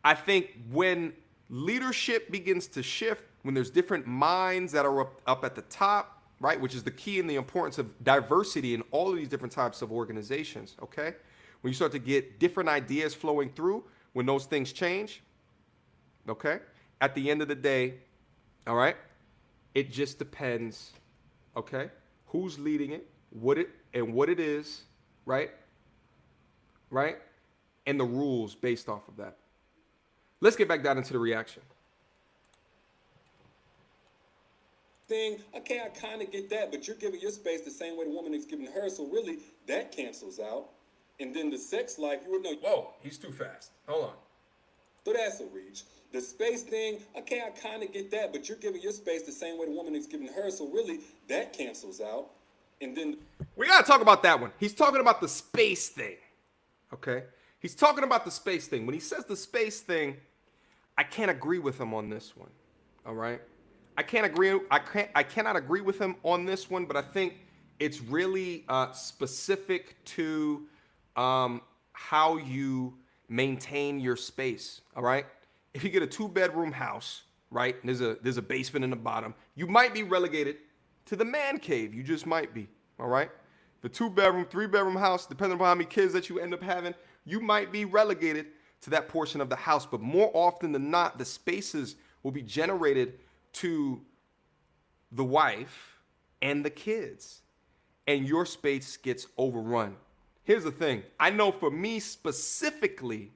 I think when leadership begins to shift, when there's different minds that are up at the top, right, which is the key and the importance of diversity in all of these different types of organizations, okay? When you start to get different ideas flowing through, when those things change, okay? At the end of the day, all right, it just depends, okay? Who's leading it, what it is, right? Right? And the rules based off of that. Let's get back down into the reaction.
Thing, okay, I kind of get that, but you're giving your space the same way the woman is giving hers, so really that cancels out. And then the sex life, you would know.
Whoa, he's too fast. Hold on.
So that's a reach. The space thing, okay, I kind of get that, but you're giving your space the same way the woman is giving hers, so really that cancels out. And then
we got to talk about that one. He's talking about the space thing, okay? He's talking about the space thing. When he says the space thing, I can't agree with him on this one, all right? I cannot agree with him on this one, but I think it's really specific to how you maintain your space, all right? If you get a 2-bedroom house, right, and there's a basement in the bottom, you might be relegated to the man cave. You just might be, all right? The 2-bedroom, 3-bedroom house, depending on how many kids that you end up having, you might be relegated to that portion of the house. But more often than not, the spaces will be generated to the wife and the kids, and your space gets overrun. here's the thing. I know for me specifically,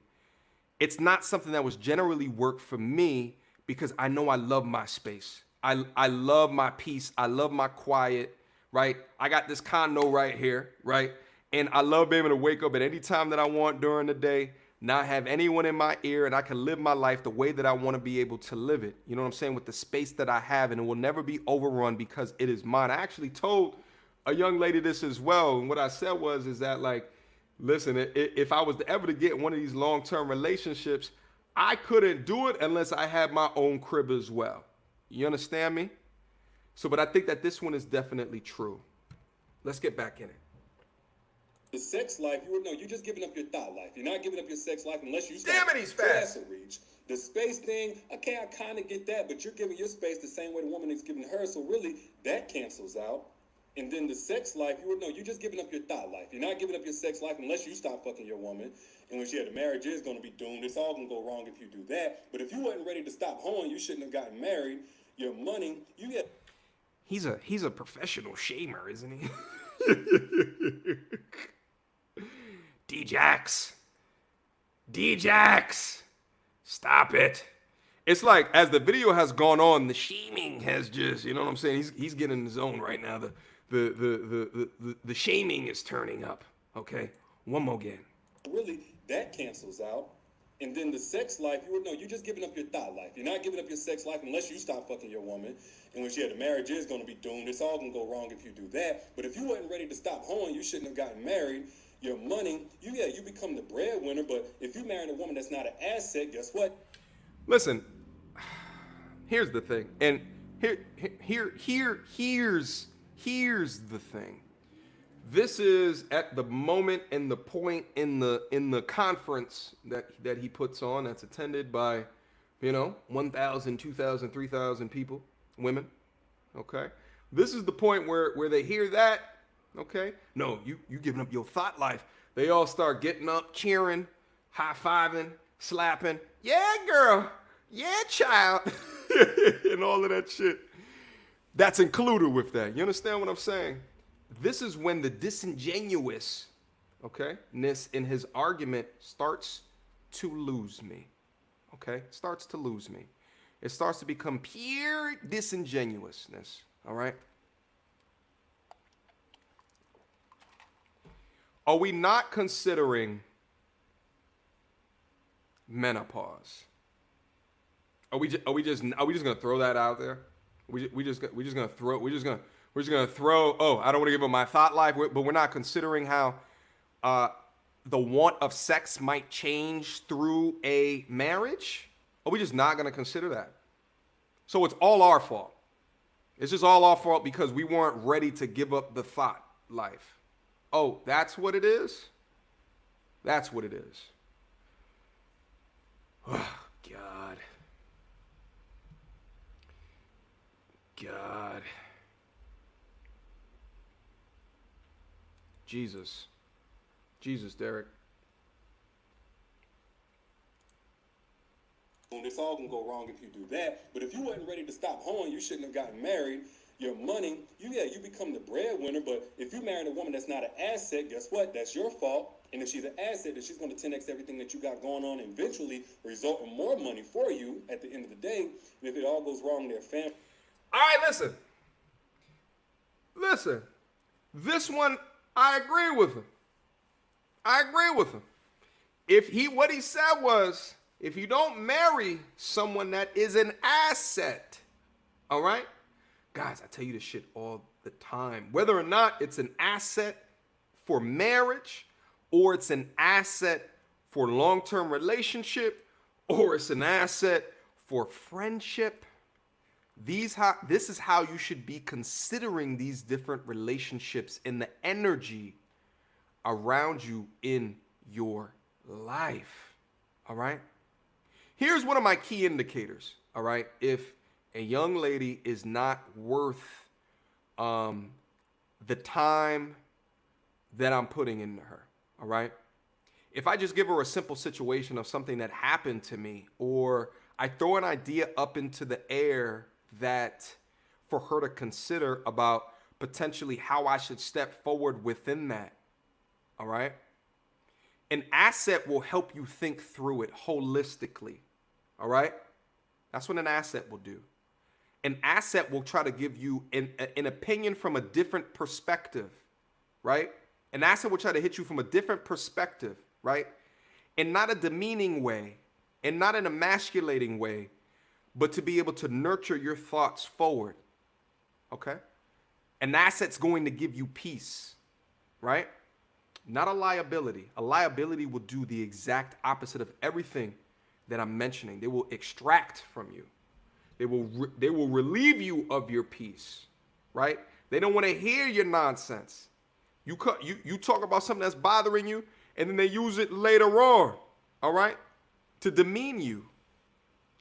it's not something that was generally work for me because I know I love my space. I love my peace. I love my quiet, right? I got this condo right here, right? And I love being able to wake up at any time that I want during the day, not have anyone in my ear, and I can live my life the way that I want to be able to live it. You know what I'm saying? With the space that I have, and it will never be overrun because it is mine. I actually told a young lady this as well, and what I said is that, like, listen, if I was ever to get one of these long-term relationships, I couldn't do it unless I had my own crib as well. You understand me? So, but I think that this one is definitely true. Let's get back in it.
The sex life, you're just giving up your thought life. You're not giving up your sex life unless you
Damn it, he's fast.
So that's a reach. The space thing, okay, I kind of get that, but you're giving your space the same way the woman is giving her. So really, that cancels out. And then the sex life, you're just giving up your thought life. You're not giving up your sex life unless you stop fucking your woman. And when the marriage is going to be doomed, it's all going to go wrong if you do that. But if you wasn't ready to stop hoeing, you shouldn't have gotten married. Your money, you get...
He's a professional shamer, isn't he? D-Jax, stop it. It's like, as the video has gone on, the shaming has just, you know what I'm saying? He's getting in the zone right now. The shaming is turning up. Okay, one more again.
Really, that cancels out. And then the sex life, you're just giving up your thought life. You're not giving up your sex life unless you stop fucking your woman. And when the marriage is going to be doomed, it's all going to go wrong if you do that. But if you wasn't ready to stop hoeing, you shouldn't have gotten married. Your money, you become the breadwinner. But if you marry a woman that's not an asset, guess what?
Listen, here's the thing. And here's the thing. This is at the moment and the point in the conference that he puts on that's attended by, 1,000, 2,000, 3,000 people, women. Okay. This is the point where they hear that. Okay. No, you giving up your thought life. They all start getting up, cheering, high-fiving, slapping. Yeah, girl. Yeah, child. And all of that shit. That's included with that. You understand what I'm saying? This is when the disingenuous, ness in his argument starts to lose me. Okay? Starts to lose me. It starts to become pure disingenuousness. All right? Are we not considering menopause? Are we just gonna throw that out there? We're just gonna throw. Oh, I don't want to give up my thought life, but we're not considering how the want of sex might change through a marriage. Are we just not gonna consider that? So it's all our fault. It's just all our fault because we weren't ready to give up the thought life. Oh, that's what it is? That's what it is. Oh, God. God. Jesus, Derrick.
It's all gonna go wrong if you do that. But if you wasn't ready to stop hoeing, you shouldn't have gotten married. Your money, you become the breadwinner. But if you marry a woman that's not an asset, guess what? That's your fault. And if she's an asset, then she's going to 10x everything that you got going on, and eventually result in more money for you at the end of the day. And if it all goes wrong, their family.
All right, listen. This one, I agree with him. What he said was, if you don't marry someone that is an asset, all right? Guys, I tell you this shit all the time. Whether or not it's an asset for marriage, or it's an asset for long-term relationship, or it's an asset for friendship, this is how you should be considering these different relationships and the energy around you in your life. All right? Here's one of my key indicators. All right? If a young lady is not worth the time that I'm putting into her. All right? If I just give her a simple situation of something that happened to me, or I throw an idea up into the air that for her to consider about potentially how I should step forward within that. All right. An asset will help you think through it holistically. All right. That's what an asset will do. An asset will try to give you an opinion from a different perspective, right? An asset will try to hit you from a different perspective, right? In not a demeaning way, and not an emasculating way, but to be able to nurture your thoughts forward, okay? An asset's going to give you peace, right? Not a liability. A liability will do the exact opposite of everything that I'm mentioning. They will extract from you. They will relieve you of your peace, right? They don't want to hear your nonsense. You talk about something that's bothering you, and then they use it later on, all right, to demean you.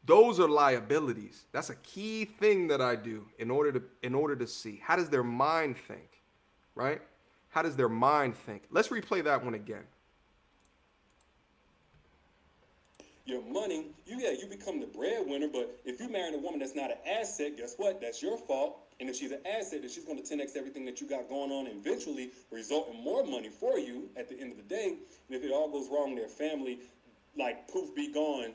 Those are liabilities. That's a key thing that I do in order to see how does their mind think, right? How does their mind think? Let's replay that one again.
Your money, you become the breadwinner, but if you marry a woman that's not an asset, guess what? That's your fault. And if she's an asset, then she's going to 10x everything that you got going on and eventually result in more money for you at the end of the day. And if it all goes wrong, their family, like, poof, be gone.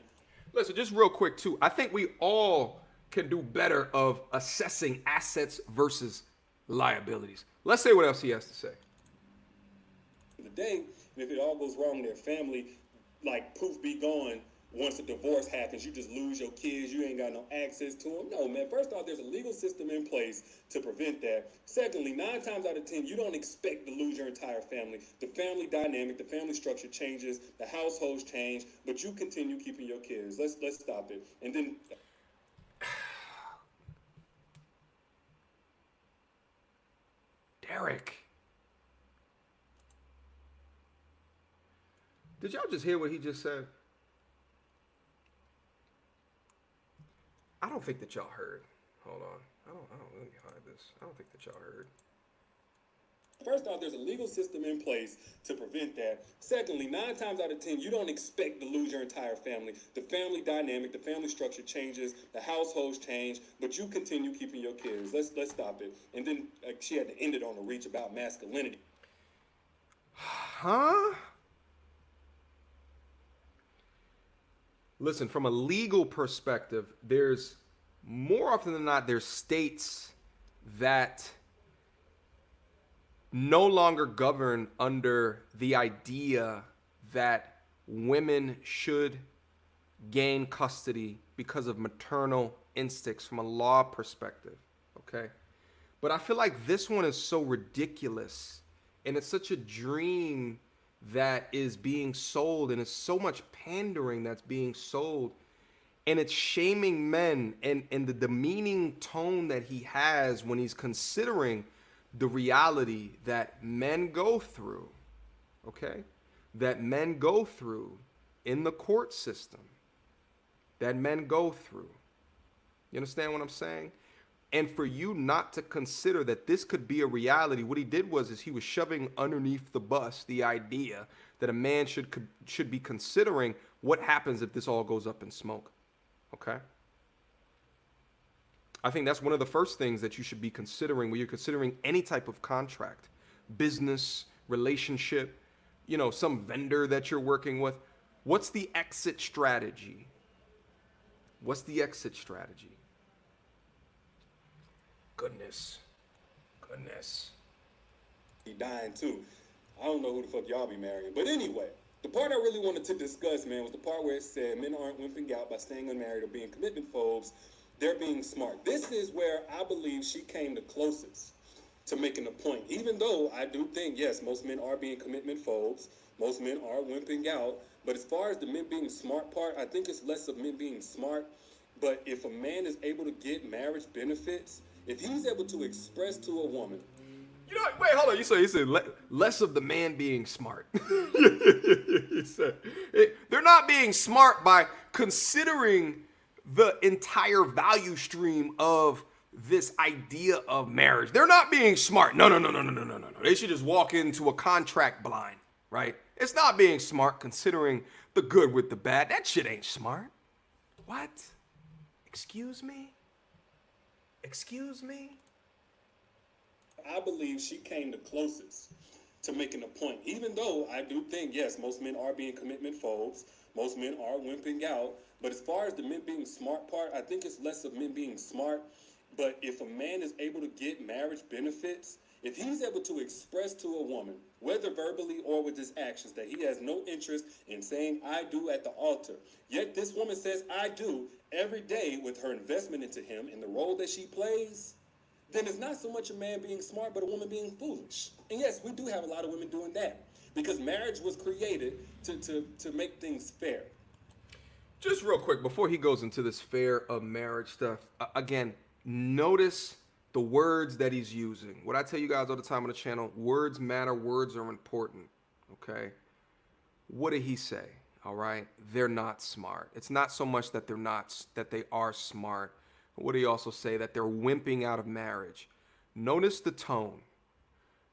Listen, just real quick, too. I think we all can do better of assessing assets versus liabilities. Let's say what else he has to say.
The day, and if it all goes wrong, their family, like, poof, be gone. Once a divorce happens, you just lose your kids. You ain't got no access to them. No, man. First off, there's a legal system in place to prevent that. Secondly, 9 times out of 10, you don't expect to lose your entire family. The family dynamic, the family structure changes, the households change, but you continue keeping your kids. Let's stop it. And then,
Derrick, did y'all just hear what he just said? I don't think that y'all heard. Hold on. I don't let me hide this. I don't think that y'all heard.
first off, there's a legal system in place to prevent that. Secondly, 9 times out of 10, you don't expect to lose your entire family. The family dynamic, the family structure changes, the households change, but you continue keeping your kids. Let's stop it. And then she had to end it on a reach about masculinity.
Huh? Listen, from a legal perspective, there's more often than not, there's states that no longer govern under the idea that women should gain custody because of maternal instincts from a law perspective, okay? But I feel like this one is so ridiculous, and it's such a dream that is being sold, and it's so much pandering that's being sold, and it's shaming men, and the demeaning tone that he has when he's considering the reality that men go through, okay? That men go through in the court system, that men go through. You understand what I'm saying? And for you not to consider that this could be a reality, what he did was he was shoving underneath the bus the idea that a man should be considering what happens if this all goes up in smoke. Okay? I think that's one of the first things that you should be considering when you're considering any type of contract, business, relationship, you know, some vendor that you're working with. What's the exit strategy? What's the exit strategy? Goodness.
He dying too. I don't know who the fuck y'all be marrying. But anyway, the part I really wanted to discuss, man, was the part where it said men aren't wimping out by staying unmarried or being commitment phobes. They're being smart. This is where I believe she came the closest to making a point. Even though I do think, yes, most men are being commitment phobes. Most men are wimping out. But as far as the men being smart part, I think it's less of men being smart. But if a man is able to get marriage benefits, if he's able to express to a woman,
you know, wait, hold on. You said less of the man being smart. You said they're not being smart by considering the entire value stream of this idea of marriage. They're not being smart. No. They should just walk into a contract blind, right? It's not being smart considering the good with the bad. That shit ain't smart. What? Excuse me?
I believe she came the closest to making a point. Even though I do think, yes, most men are being commitment phobes, most men are wimping out. But as far as the men being smart part, I think it's less of men being smart. But if a man is able to get marriage benefits, if he's able to express to a woman, whether verbally or with his actions, that he has no interest in saying I do at the altar, yet this woman says I do every day with her investment into him and the role that she plays, then it's not so much a man being smart, but a woman being foolish. And yes, we do have a lot of women doing that because marriage was created to make things fair.
Just real quick, before he goes into this fair of marriage stuff, again, notice the words that he's using. What I tell you guys all the time on the channel, words matter, words are important, okay? What did he say, all right? They're not smart. It's not so much that that they are smart. What did he also say? That they're wimping out of marriage. Notice the tone.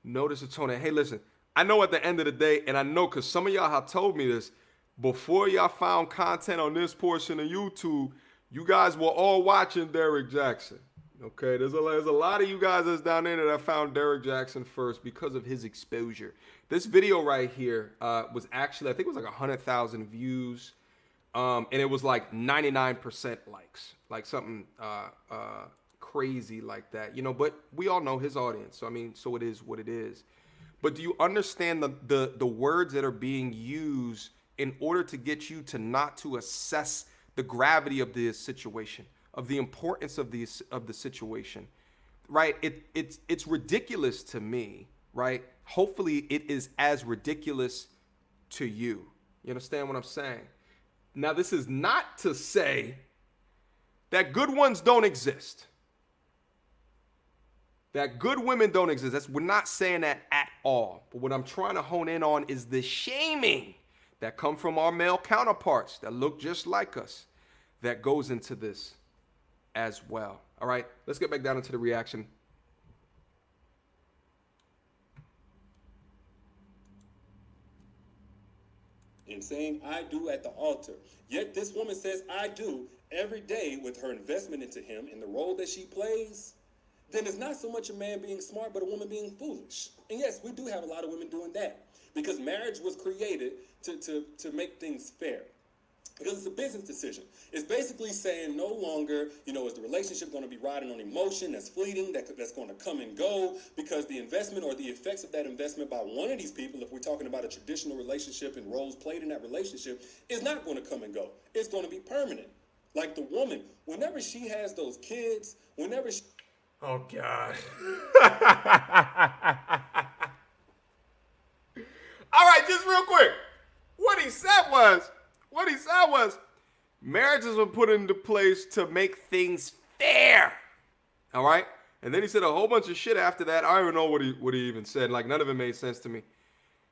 Notice the tone. And hey, listen, I know at the end of the day, and I know because some of y'all have told me this, before y'all found content on this portion of YouTube, you guys were all watching Derrick Jaxn. Okay, there's a lot of you guys that's down there that found Derrick Jaxn first because of his exposure. This video right here was actually, I think it was like 100,000 views. And it was like 99% likes, like something crazy like that, you know, but we all know his audience. So, I mean, so it is what it is. But do you understand the words that are being used in order to get you to not to assess the gravity of this situation, of the importance of the situation, right? It's ridiculous to me, right? Hopefully it is as ridiculous to you. You understand what I'm saying? Now, this is not to say that good ones don't exist. That good women don't exist. We're not saying that at all. But what I'm trying to hone in on is the shaming that come from our male counterparts that look just like us that goes into this as well. All right, let's get back down into the reaction.
In saying I do at the altar, yet this woman says I do every day with her investment into him and the role that she plays, then it's not so much a man being smart, but a woman being foolish. And yes, we do have a lot of women doing that because marriage was created to make things fair. Because it's a business decision. It's basically saying no longer, you know, is the relationship going to be riding on emotion that's fleeting, that's going to come and go, because the investment or the effects of that investment by one of these people, if we're talking about a traditional relationship and roles played in that relationship, is not going to come and go. It's going to be permanent. Like the woman, whenever she has those kids, whenever she...
Oh, God. All right, just real quick. What he said was, marriages were put into place to make things fair. All right? And then he said a whole bunch of shit after that. I don't even know what he even said. Like, none of it made sense to me.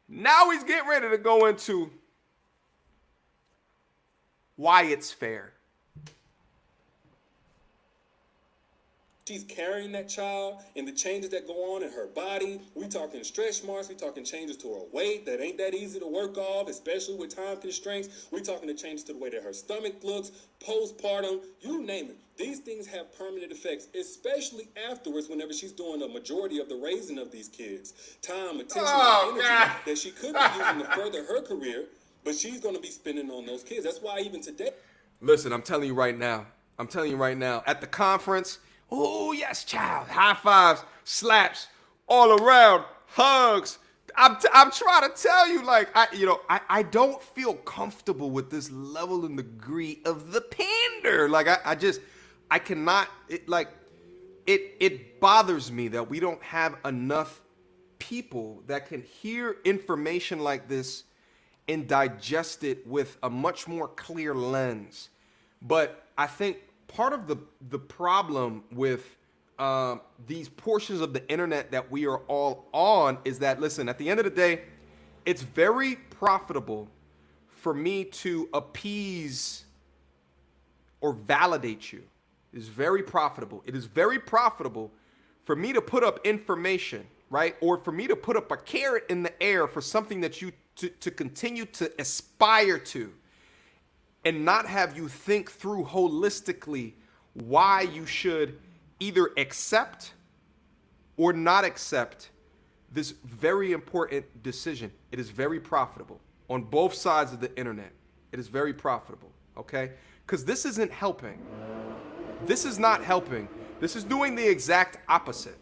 Now he's getting ready to go into why it's fair.
She's carrying that child and the changes that go on in her body. We talking stretch marks. We talking changes to her weight that ain't that easy to work off, especially with time constraints. We talking the changes to the way that her stomach looks, postpartum, you name it. These things have permanent effects, especially afterwards whenever she's doing a majority of the raising of these kids. Time, attention, and energy that she could be using to further her career, but she's going to be spending on those kids. That's why even today...
Listen, I'm telling you right now, at the conference... Oh, yes, child. High fives, slaps, all around, hugs. I'm trying to tell you, like, I don't feel comfortable with this level and degree of the pander. Like, I cannot, it bothers me that we don't have enough people that can hear information like this and digest it with a much more clear lens. But I think part of the problem with these portions of the internet that we are all on is that, listen, at the end of the day, it's very profitable for me to appease or validate you. It is very profitable. It is very profitable for me to put up information, right? Or for me to put up a carrot in the air for something that you to continue to aspire to, and not have you think through holistically why you should either accept or not accept this very important decision. It is very profitable on both sides of the internet. It is very profitable, okay? Because this isn't helping. This is not helping. This is doing the exact opposite.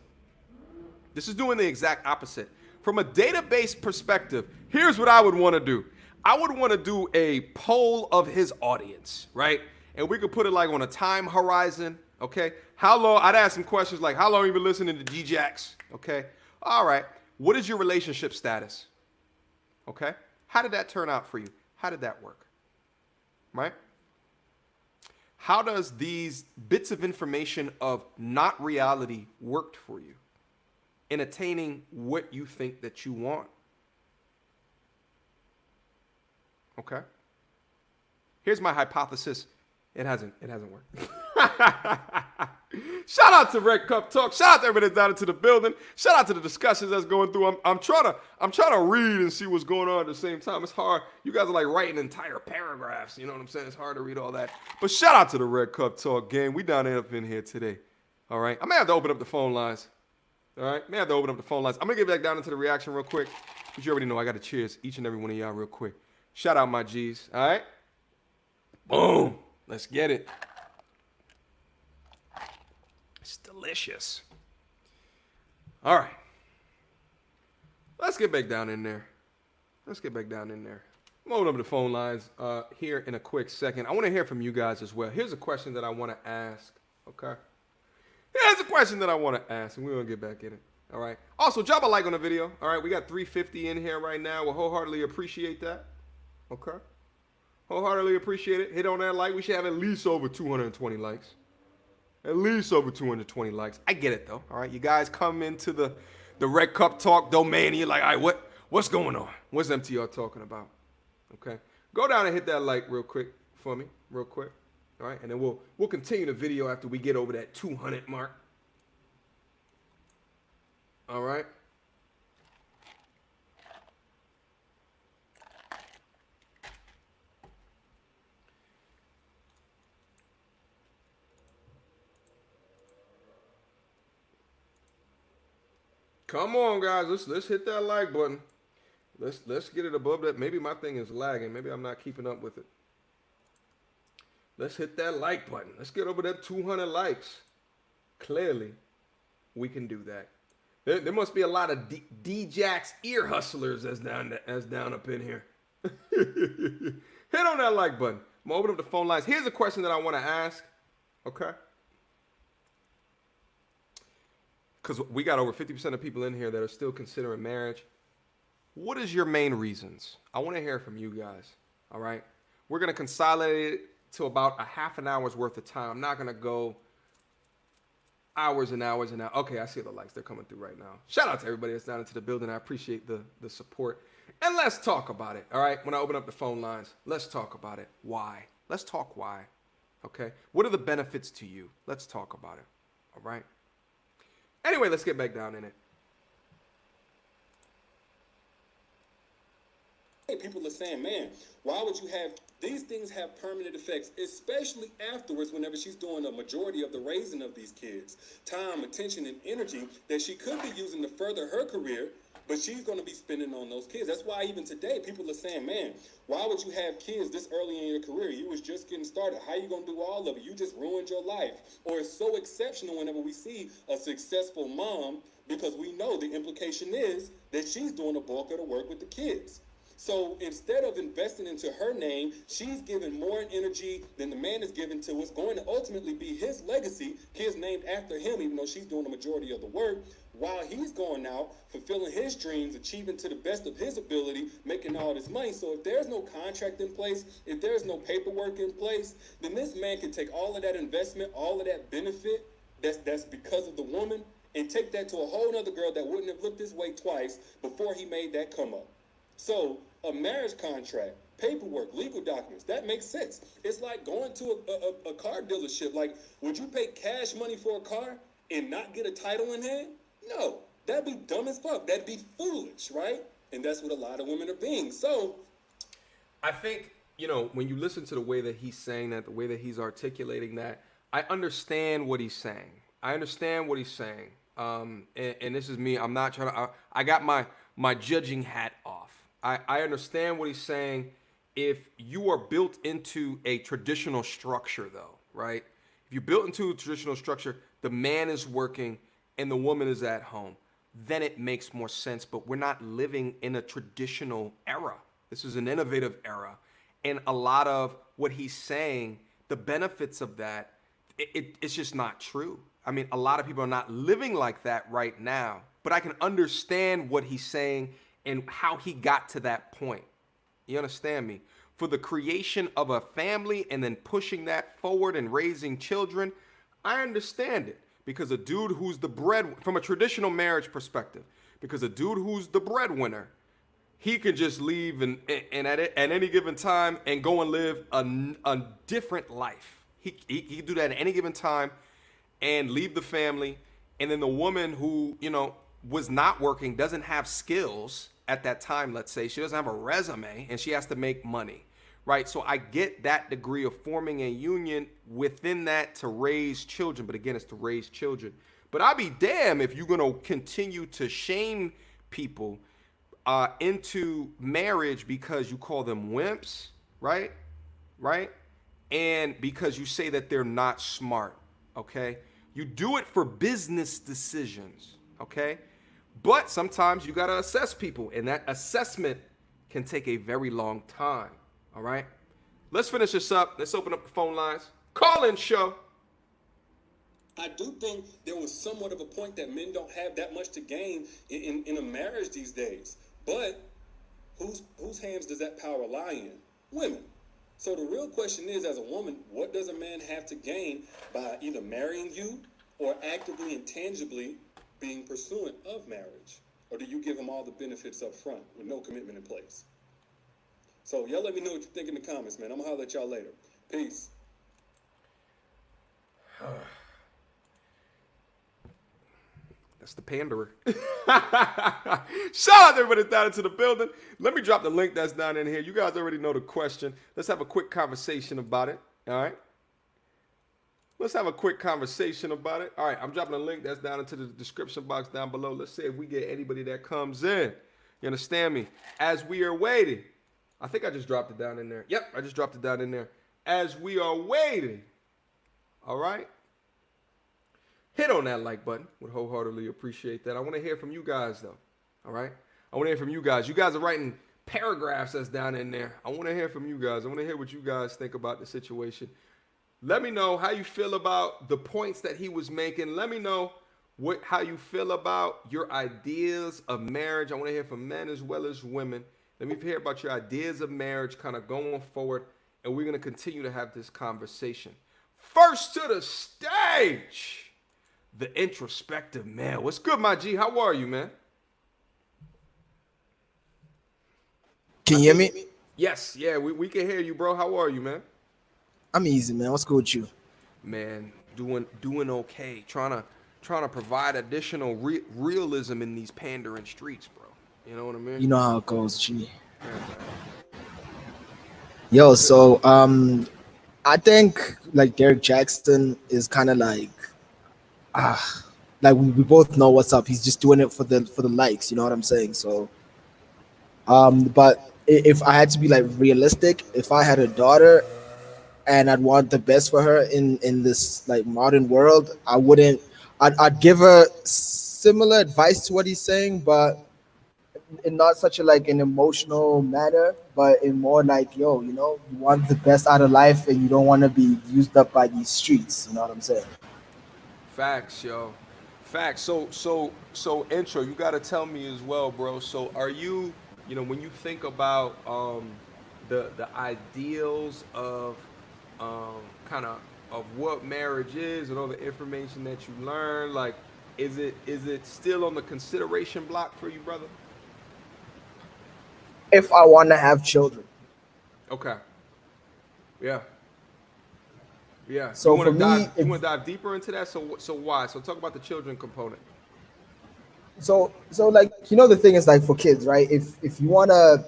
This is doing the exact opposite. From a database perspective, here's what I would want to do. I would want to do a poll of his audience, right? And we could put it like on a time horizon, okay? How long, I'd ask some questions like, how long have you been listening to Derrick Jaxn, okay? All right, what is your relationship status, okay? How did that turn out for you? How did that work, right? How does these bits of information of not reality worked for you in attaining what you think that you want? Okay. Here's my hypothesis. It hasn't worked. Shout out to Red Cup Talk. Shout out to everybody that's down into the building. Shout out to the discussions that's going through. I'm trying to read and see what's going on at the same time. It's hard. You guys are like writing entire paragraphs. You know what I'm saying? It's hard to read all that. But shout out to the Red Cup Talk gang. We down there up in here today. All right. I may have to open up the phone lines. All right. May have to open up the phone lines. I'm gonna get back down into the reaction real quick. But you already know I got to cheers each and every one of y'all real quick. Shout out my G's. All right. Boom. Let's get it. It's delicious. All right. Let's get back down in there. I'm opening up the phone lines here in a quick second. I want to hear from you guys as well. Here's a question that I want to ask. Okay. Here's a question that I want to ask, and we're going to get back in it. All right. Also, drop a like on the video. All right. We got 350 in here right now. We'll wholeheartedly appreciate that. Okay. Wholeheartedly appreciate it. Hit on that like. We should have at least over 220 likes. At least over 220 likes. I get it, though. All right. You guys come into the Red Cup Talk domain, and you're like, all right, what's going on? What's MTR talking about? Okay. Go down and hit that like real quick for me. Real quick. All right. And then we'll continue the video after we get over that 200 mark. All right. Come on, guys. Let's hit that like button. Let's get it above that. Maybe my thing is lagging. Maybe I'm not keeping up with it. Let's hit that like button. Let's get over that 200 likes. Clearly, we can do that. There must be a lot of D-Jax ear hustlers that's down up in here. Hit on that like button. I'm gonna open up the phone lines. Here's a question that I want to ask. Okay. Because we got over 50% of people in here that are still considering marriage. What is your main reasons? I want to hear from you guys. All right. We're going to consolidate it to about a half an hour's worth of time. I'm not going to go hours and hours and hours. Okay, I see the likes. They're coming through right now. Shout out to everybody that's down into the building. I appreciate the support. And let's talk about it. All right. When I open up the phone lines, let's talk about it. Why? Let's talk why. Okay. What are the benefits to you? Let's talk about it. All right. Anyway, let's get back down in it.
People are saying, man, why would you have these things have permanent effects, especially afterwards whenever she's doing a majority of the raising of these kids. Time, attention, and energy that she could be using to further her career, but she's going to be spending on those kids. That's why even today people are saying, man, why would you have kids this early in your career? You was just getting started. How you going to do all of it? You just ruined your life. Or it's so exceptional whenever we see a successful mom, because we know the implication is that she's doing the bulk of the work with the kids. So instead of investing into her name, she's giving more energy than the man is giving to what's going to ultimately be his legacy, kids named after him, even though she's doing the majority of the work, while he's going out, fulfilling his dreams, achieving to the best of his ability, making all this money. So if there's no contract in place, if there's no paperwork in place, then this man can take all of that investment, all of that benefit that's because of the woman, and take that to a whole other girl that wouldn't have looked this way twice before he made that come up. So a marriage contract, paperwork, legal documents, that makes sense. It's like going to a car dealership. Like, would you pay cash money for a car and not get a title in hand? No, that'd be dumb as fuck. That'd be foolish, right? And that's what a lot of women are being. So
I think, when you listen to the way that he's saying that, the way that he's articulating that, I understand what he's saying. And this is me. I'm not trying to. I got my judging hat off. I understand what he's saying. If you are built into a traditional structure, though, right? If you're built into a traditional structure, the man is working and the woman is at home, then it makes more sense. But we're not living in a traditional era. This is an innovative era, and a lot of what he's saying, the benefits of that, it's just not true. I mean, a lot of people are not living like that right now, but I can understand what he's saying and how he got to that point. You understand me? For the creation of a family and then pushing that forward and raising children, I understand it. Because a dude who's the bread, from a traditional marriage perspective, because a dude who's the breadwinner, he can just leave and at any given time and go and live a different life. He can do that at any given time and leave the family. And then the woman who, was not working, doesn't have skills at that time, let's say, she doesn't have a resume and she has to make money, right? So I get that degree of forming a union within that to raise children. But again, it's to raise children. But I'll be damned if you're going to continue to shame people into marriage because you call them wimps, right? Right? And because you say that they're not smart, okay? You do it for business decisions, okay? But sometimes you got to assess people, and that assessment can take a very long time, all right? Let's finish this up. Let's open up the phone lines. Call-in show.
I do think there was somewhat of a point that men don't have that much to gain in a marriage these days. But whose hands does that power lie in? Women. So the real question is, as a woman, what does a man have to gain by either marrying you or actively and tangibly being pursuant of marriage? Or do you give him all the benefits up front with no commitment in place? So y'all let me know what you think in the comments, man. I'm going to holler at y'all later. Peace.
That's the panderer. Shout out to everybody down into the building. Let me drop the link that's down in here. You guys already know the question. Let's have a quick conversation about it. All right. Let's have a quick conversation about it. All right. I'm dropping a link that's down into the description box down below. Let's see if we get anybody that comes in. You understand me? As we are waiting. I think I just dropped it down in there. Yep. I just dropped it down in there. As we are waiting. All right. Hit on that like button. Would wholeheartedly appreciate that. I want to hear from you guys, though. All right? I want to hear from you guys. You guys are writing paragraphs that's down in there. I want to hear from you guys. I want to hear what you guys think about the situation. Let me know how you feel about the points that he was making. Let me know how you feel about your ideas of marriage. I want to hear from men as well as women. Let me hear about your ideas of marriage kind of going forward, and we're going to continue to have this conversation. First to the stage, the introspective man. What's good, my G? How are you, man?
Can you hear me?
Yes, yeah, we can hear you, bro. How are you, man?
I'm easy, man. What's good with you?
Man, doing okay. Trying to provide additional realism in these pandering streets, bro. You know what I mean?
You know how it goes, G. Yo, so I think like Derrick Jaxn is kind of like like we both know what's up. He's just doing it for the likes, you know what I'm saying? So but if I had to be like realistic, if I had a daughter and I'd want the best for her in this like modern world, I'd give her similar advice to what he's saying, but in not such a like an emotional manner, but in more like, yo, you want the best out of life and you don't want to be used up by these streets, you know what I'm saying?
Facts, yo. Facts. So intro, you gotta tell me as well, bro. So are you, when you think about the ideals of kind of what marriage is and all the information that you learn, like is it still on the consideration block for you, brother?
If I want to have children.
Okay. Yeah. Yeah.
So
you want
for me,
you want to dive deeper into that? So why? So talk about the children component.
So like, the thing is like for kids, right? If you want to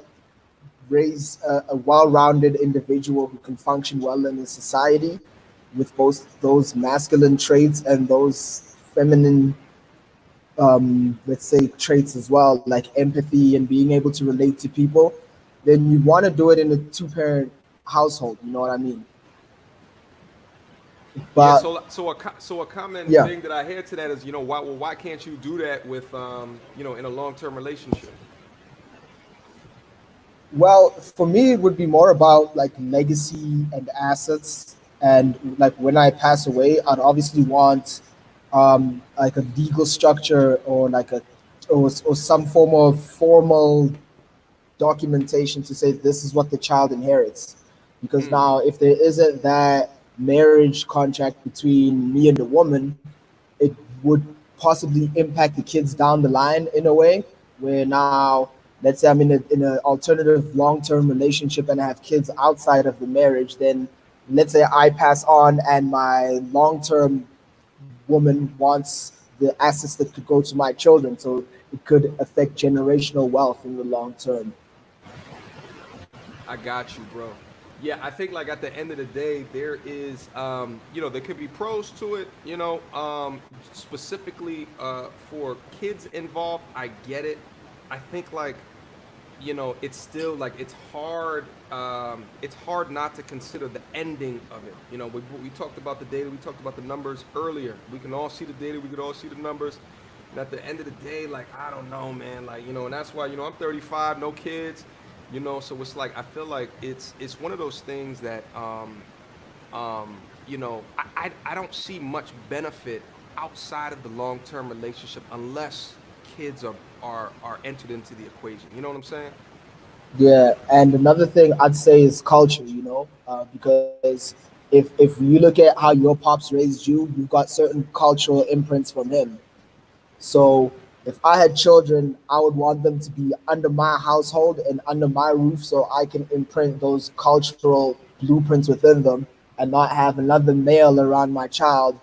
raise a well-rounded individual who can function well in a society with both those masculine traits and those feminine let's say traits as well, like empathy and being able to relate to people, then you want to do it in a two-parent household. You know what I mean?
Yeah,
But
so a common
yeah,
thing that I hear to that is, why can't you do that with in a long-term relationship?
well, for me, it would be more about like legacy and assets. And like when I pass away, I'd obviously want like a legal structure or like or some form of formal documentation to say this is what the child inherits. Because
Mm,
now, if there isn't that marriage contract between me and the woman, it would possibly impact the kids down the line in a way where now, let's say I'm in an alternative long term relationship and I have kids outside of the marriage, then let's say I pass on and my long term woman wants the assets that could go to my children. So it could affect generational wealth in the long term.
I got you, bro. Yeah, I think like at the end of the day, there is, there could be pros to it, specifically for kids involved. I get it. I think like it's still like it's hard not to consider the ending of it. We talked about the data, we talked about the numbers earlier. We can all see the data, we could all see the numbers. And at the end of the day, like I don't know, man, like and that's why I'm 35, no kids, so it's like I feel like it's one of those things that I don't see much benefit outside of the long-term relationship unless kids are entered into the equation. You know what I'm saying?
Yeah, and another thing I'd say is culture, because if you look at how your pops raised you, you've got certain cultural imprints from him. So if I had children, I would want them to be under my household and under my roof so I can imprint those cultural blueprints within them and not have another male around my child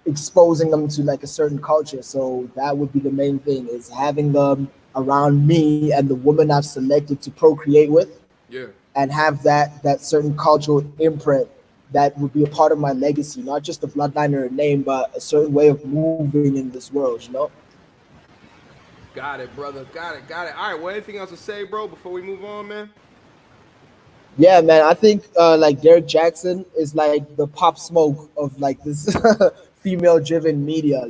exposing them to like a certain culture. So that would be the main thing is having them around me and the woman I've selected to procreate with
Yeah.
and have that certain cultural imprint that would be a part of my legacy, not just a bloodline or a name, but a certain way of moving in this world.
Got it, brother. Got it. Got it. All right. Well, anything else to say, bro, before we move on, man?
Yeah, man. I think like Derrick Jaxn is like the pop smoke of like this female driven media.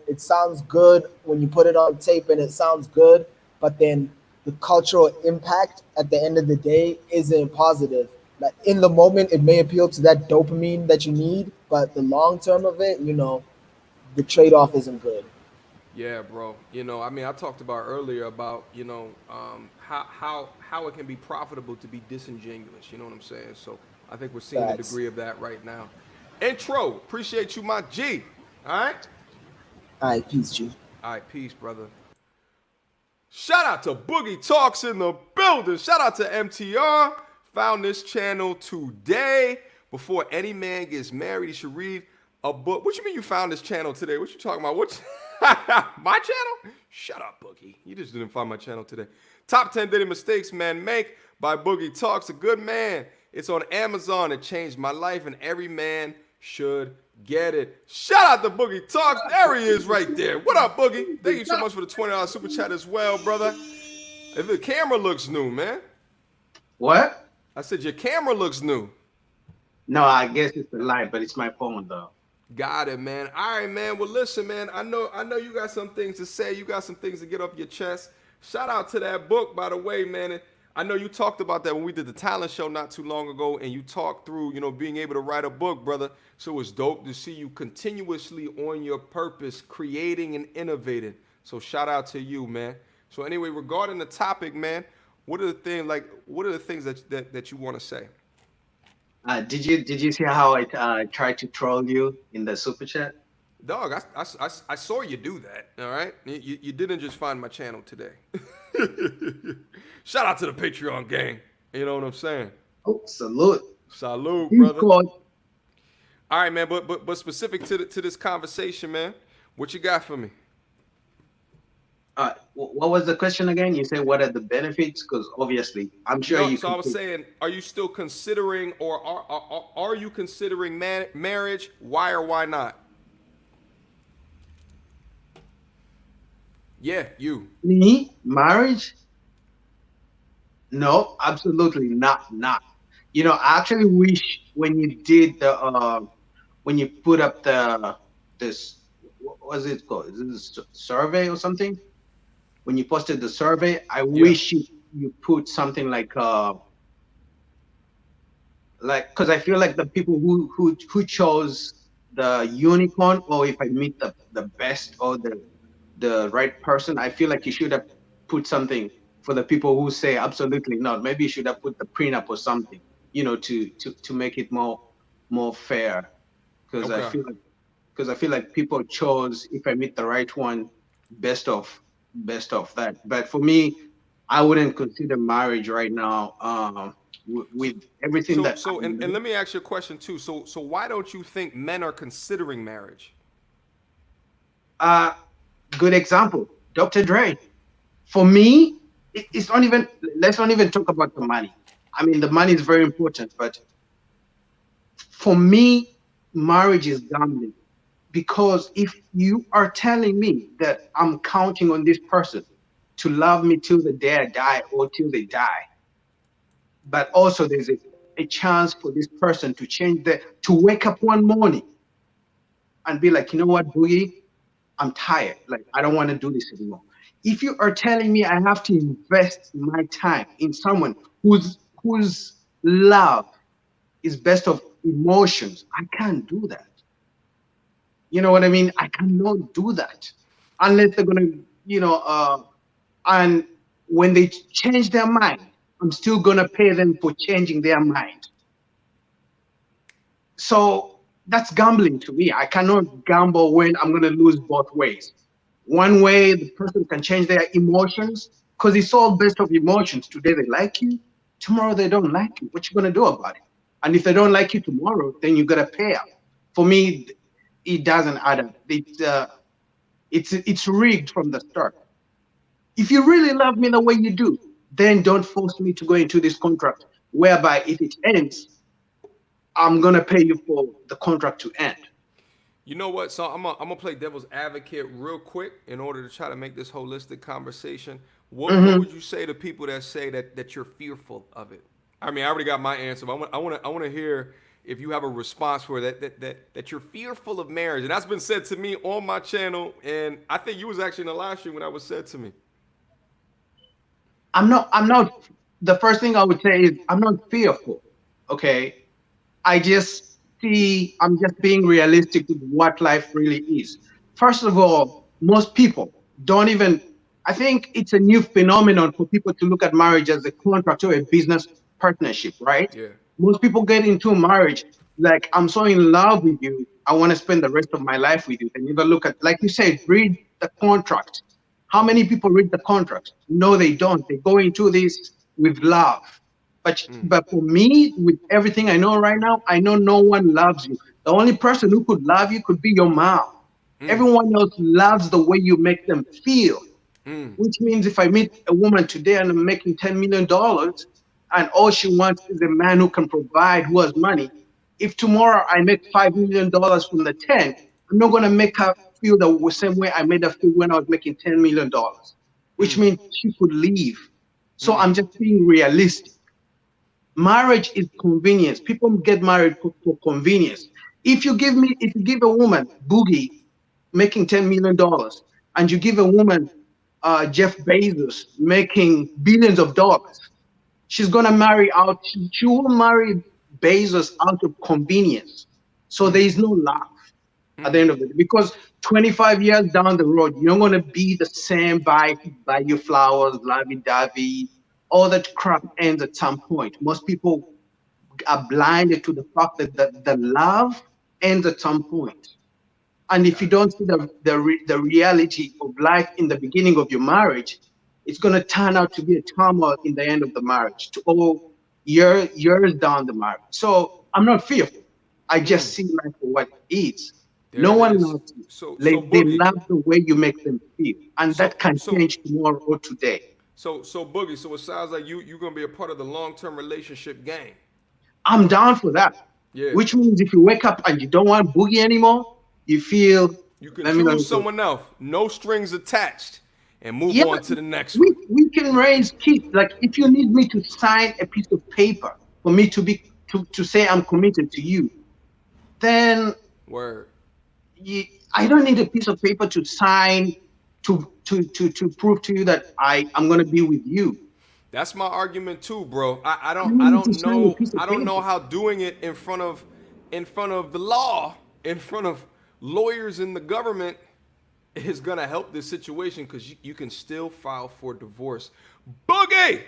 It sounds good when you put it on tape and it sounds good, but then the cultural impact at the end of the day isn't positive. Like in the moment, it may appeal to that dopamine that you need, but the long term of it, the trade off isn't good.
Yeah, bro. I mean, I talked about earlier about how it can be profitable to be disingenuous. You know what I'm saying? So I think we're seeing a
Facts.
degree of that right now. Intro. Appreciate you, my G. All right.
All right, peace, G.
All right. Peace, brother. Shout out to Boogie Talks in the building. Shout out to MTR. Found this channel today. Before any man gets married, he should read a book. What you mean you found this channel today? What you talking about? What? My channel? Shut up, Boogie. You just didn't find my channel today. Top 10 daily mistakes men make by Boogie Talks. A good man. It's on Amazon. It changed my life, and every man should get it. Shout out to Boogie Talks. There he is right there. What up, Boogie? Thank you so much for the $20 super chat as well, brother. If the camera looks new, man.
What?
I said your camera looks new.
No, I guess it's the light, but it's my phone though.
Got it, man. All right, man. Well, listen, man. I know you got some things to say. You got some things to get off your chest. Shout out to that book, by the way, man. I know you talked about that when we did the talent show not too long ago, and you talked through, being able to write a book, brother. So it's dope to see you continuously on your purpose, creating and innovating. So shout out to you, man. So anyway, regarding the topic, man, what are the things that you want to say?
Did you see how I tried to troll you in the super chat?
Dog, I saw you do that, all right? You didn't just find my channel today. Shout out to the Patreon gang. You know what I'm saying?
Oh, salute.
Salute,
He's
brother.
called.
All right, man, but specific to this conversation, man, what you got for me?
What was the question again? You said what are the benefits? Because obviously, I'm sure
No,
you
so I
could.
was saying, are you still considering or are you considering marriage? Why or why not? Yeah, you.
Me, marriage? No, absolutely not. I actually wish when you did the when you put up this, what was it called? Is this survey or something? When you posted the survey, I
Yeah.
wish you put something like because I feel like the people who chose the unicorn, or if I meet the best or the right person, I feel like you should have put something for the people who say absolutely not. Maybe you should have put the prenup or something, to make it more fair. Because I
Okay.
feel like because I feel like people chose, if I meet the right one, best of best of that. But for me, I wouldn't consider marriage right now.
So,
With everything
so,
that I
so, and
know.
let me ask you a question too. So, why don't you think men are considering marriage?
Uh, Good example, Dr. Dre. For me, it's not even. Let's not even talk about the money. I mean, the money is very important, but for me, marriage is gambling. Because if you are telling me that I'm counting on this person to love me till the day I die or till they die, but also there's a chance for this person to to wake up one morning and be like, you know what, Boogie, I'm tired. Like, I don't want to do this anymore. If you are telling me I have to invest my time in someone whose love is best of emotions, I can't do that. You know what I mean? I cannot do that unless they're gonna, and when they change their mind, I'm still gonna pay them for changing their mind. So that's gambling to me. I cannot gamble when I'm going to lose both ways. One way, the person can change their emotions because it's all based off emotions. Today they like you, tomorrow they don't like you. What you going to do about it? And if they don't like you tomorrow, then you got to pay up. For me, it doesn't add up. It's rigged from the start. If you really love me the way you do, then don't force me to go into this contract whereby if it ends, I'm gonna pay you for the contract to end.
You know what? So I'm gonna play devil's advocate real quick in order to try to make this holistic conversation. What
Hmm.
would you say to people that say that you're fearful of it? I mean, I already got my answer, but I want to hear if you have a response for that you're fearful of marriage, and that's been said to me on my channel, and I think you was actually in the live stream when that was said to me.
I'm not. The first thing I would say is I'm not fearful. Okay, I just I'm just being realistic with what life really is. First of all, most people don't even, I think it's a new phenomenon for people to look at marriage as a contract or a business partnership, right?
Yeah.
Most people get into marriage like, I'm so in love with you, I want to spend the rest of my life with you. They never look at, like you said, read the contract. How many people read the contract? No, they don't. They go into this with love. But for me, with everything I know right now, I know no one loves you. The only person who could love you could be your mom. Everyone else loves the way you make them feel. Which means if I meet a woman today and I'm making $10 million and all she wants is a man who can provide, who has money, if tomorrow I make $5 million from the 10, I'm not gonna make her feel the same way I made her feel when I was making $10 million, which means she could leave. So I'm just being realistic. Marriage is convenience. People get married for convenience. If you give a woman Boogie making $10 million, and you give a woman Jeff Bezos making billions of dollars, she's gonna marry out. She will marry Bezos out of convenience. So there is no love at the end of the day, because 25 years down the road, you're gonna be the same. Buy your flowers, lovey-dovey, all that crap ends at some point. Most people are blinded to the fact that the love ends at some point. And if you
Got it.
don't see the reality of life in the beginning of your marriage, it's going to turn out to be a turmoil in the end of the marriage, to all years down the marriage. So I'm not fearful. I just see life for what it is.
There
No
it
one
is.
loves you.
So
They
Boogie.
love the way you make them feel. And
So
that can
so
change tomorrow or today.
so Boogie. So it sounds like you're gonna be a part of the long term relationship game.
I'm down for that.
Yeah.
Which means if you wake up and you don't want boogie anymore, you feel,
You can
let me
choose
know.
someone else. No strings attached. and move
Yeah,
on to the next one.
we can raise kids. Like if you need me to sign a piece of paper for me to say I'm committed to you, then
Word.
you, I don't need a piece of paper to sign to prove to you that I'm gonna be with you.
That's my argument too, bro. I
I
don't
don't
I
need to
don't
sign a
know
piece of
I don't know
paper.
how doing it in front of the law, in front of lawyers in the government is gonna help this situation because you can still file for divorce. Boogie!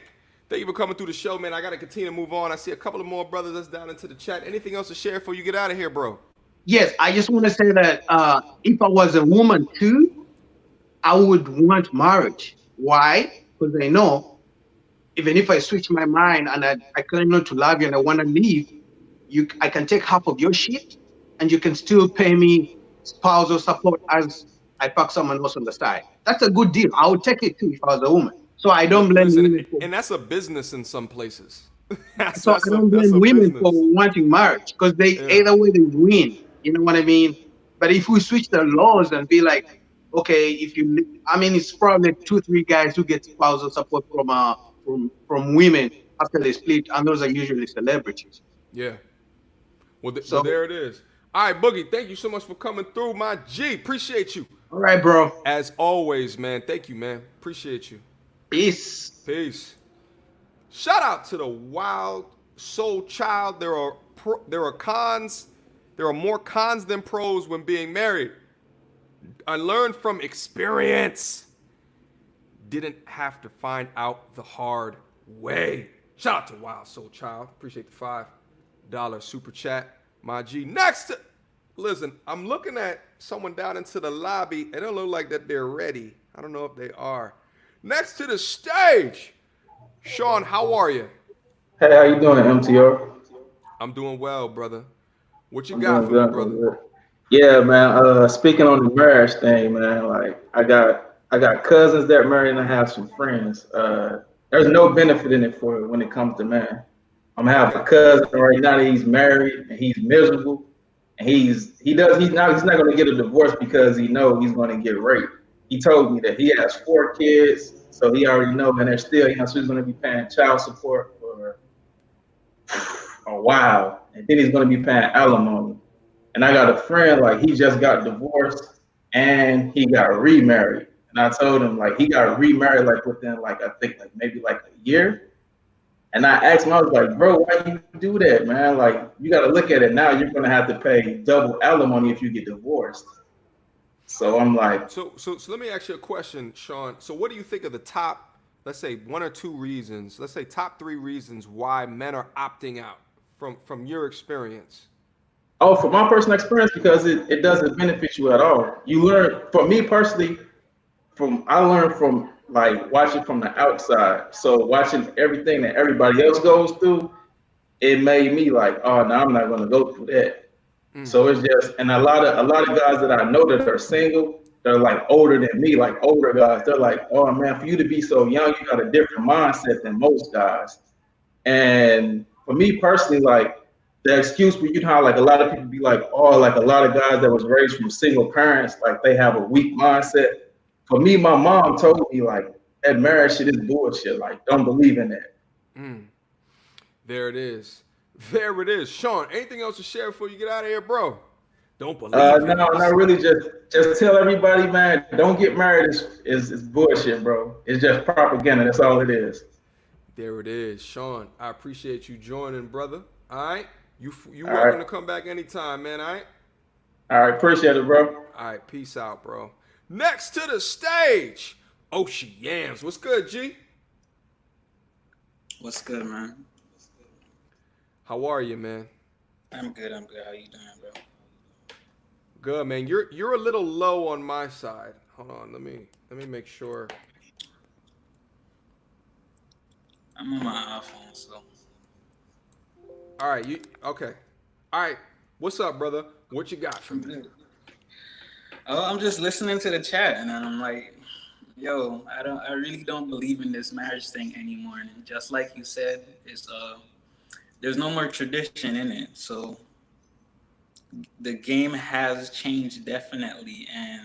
Thank you for coming through the show, man. I gotta continue to move on. I see a couple of more brothers that's down into the chat. Anything else to share before you get out of here, bro?
Yes, I just want to say that if I was a woman too, I would want marriage. Why? Because I know even if I switch my mind and I claim not to love you and I want to leave, I can take half of your shit and you can still pay me spousal support as I fuck someone else on the side. That's a good deal. I would take it too if I was a woman. So I don't blame
Listen,
women for
and that's a business in some places. that's
so I
that's a
don't
that's
blame
a
women for
business.
wanting marriage because they
Yeah.
either way they win. You know what I mean? But if we switch the laws and be like, okay, if you, I mean, it's probably 2, 3 guys who get spousal support from women after they split, and those are usually celebrities.
Yeah. Well, well,
So,
there it is. All right, Boogie, thank you so much for coming through, my G. Appreciate you.
all right, bro.
As always, man. Thank you, man. Appreciate you.
Peace.
Peace. Shout out to the Wild Soul Child. There are cons. There are more cons than pros when being married. I learned from experience. Didn't have to find out the hard way. Shout out to Wild Soul Child. Appreciate the $5 super chat. My G. Next to, listen, I'm looking at someone down into the lobby. It don't look like that they're ready. I don't know if they are. Next to the stage, Sean, how are you?
Hey, how you doing, MTR?
I'm doing well, brother. What you
I'm
got
doing
for me,
good.
brother?
Yeah, man. Speaking on the marriage thing, man. Like, I got cousins that married, and I have some friends. There's no benefit in it for when it comes to man. I'm gonna have a
Okay.
cousin right now that he's married and he's miserable, and he's not gonna get a divorce because he knows he's gonna get raped. He told me that he has 4 kids, so he already know, and they're still, so he's gonna be paying child support for a while, and then he's gonna be paying alimony. And I got a friend, like, he just got divorced and he got remarried. And I told him, like, he got remarried like within, like, I think like maybe like a year. And I asked him, I was like, bro, why you do that, man? Like, you got to look at it now. You're gonna have to pay double alimony if you get divorced. So I'm like,
So let me ask you a question, Sean. So what do you think of the top, let's say 1 or 2 reasons, let's say top 3 reasons why men are opting out from your experience?
oh, from my personal experience, because it doesn't benefit you at all. You learn, for me personally, I learned from like watching from the outside. So watching everything that everybody else goes through, it made me like, oh no, I'm not gonna go through that. So it's just, and a lot of guys that I know that are single, they're like older than me, like older guys. They're like, oh man, for you to be so young, you got a different mindset than most guys. And for me personally, like the excuse for, you know how like a lot of people be like, oh, like a lot of guys that was raised from single parents, like they have a weak mindset. For me, my mom told me like that marriage shit is bullshit. Like, don't believe in that.
There it is. There it is. Sean, anything else to share before you get out of here, bro? Don't believe
No,
in this.
not really. Just tell everybody, man, don't get married. Is bullshit, bro. It's just propaganda. That's all it is.
There it is. Sean, I appreciate you joining, brother. All right? You
All
welcome
right,
to come back anytime, man, all right?
all right. Appreciate it, bro.
All right, peace out, bro. Next to the stage, Oshi Yams. What's good, G?
What's good, man?
How are you, man?
I'm good. I'm good. How you doing, bro?
Good, man. You're a little low on my side. Hold on, let me make sure.
I'm on my iPhone, so
All right, you okay? All right, what's up, brother? What you got for
I'm
me?
good. Oh, I'm just listening to the chat, and then I'm like, yo, I really don't believe in this marriage thing anymore. And just like you said, it's there's no more tradition in it. So the game has changed definitely, and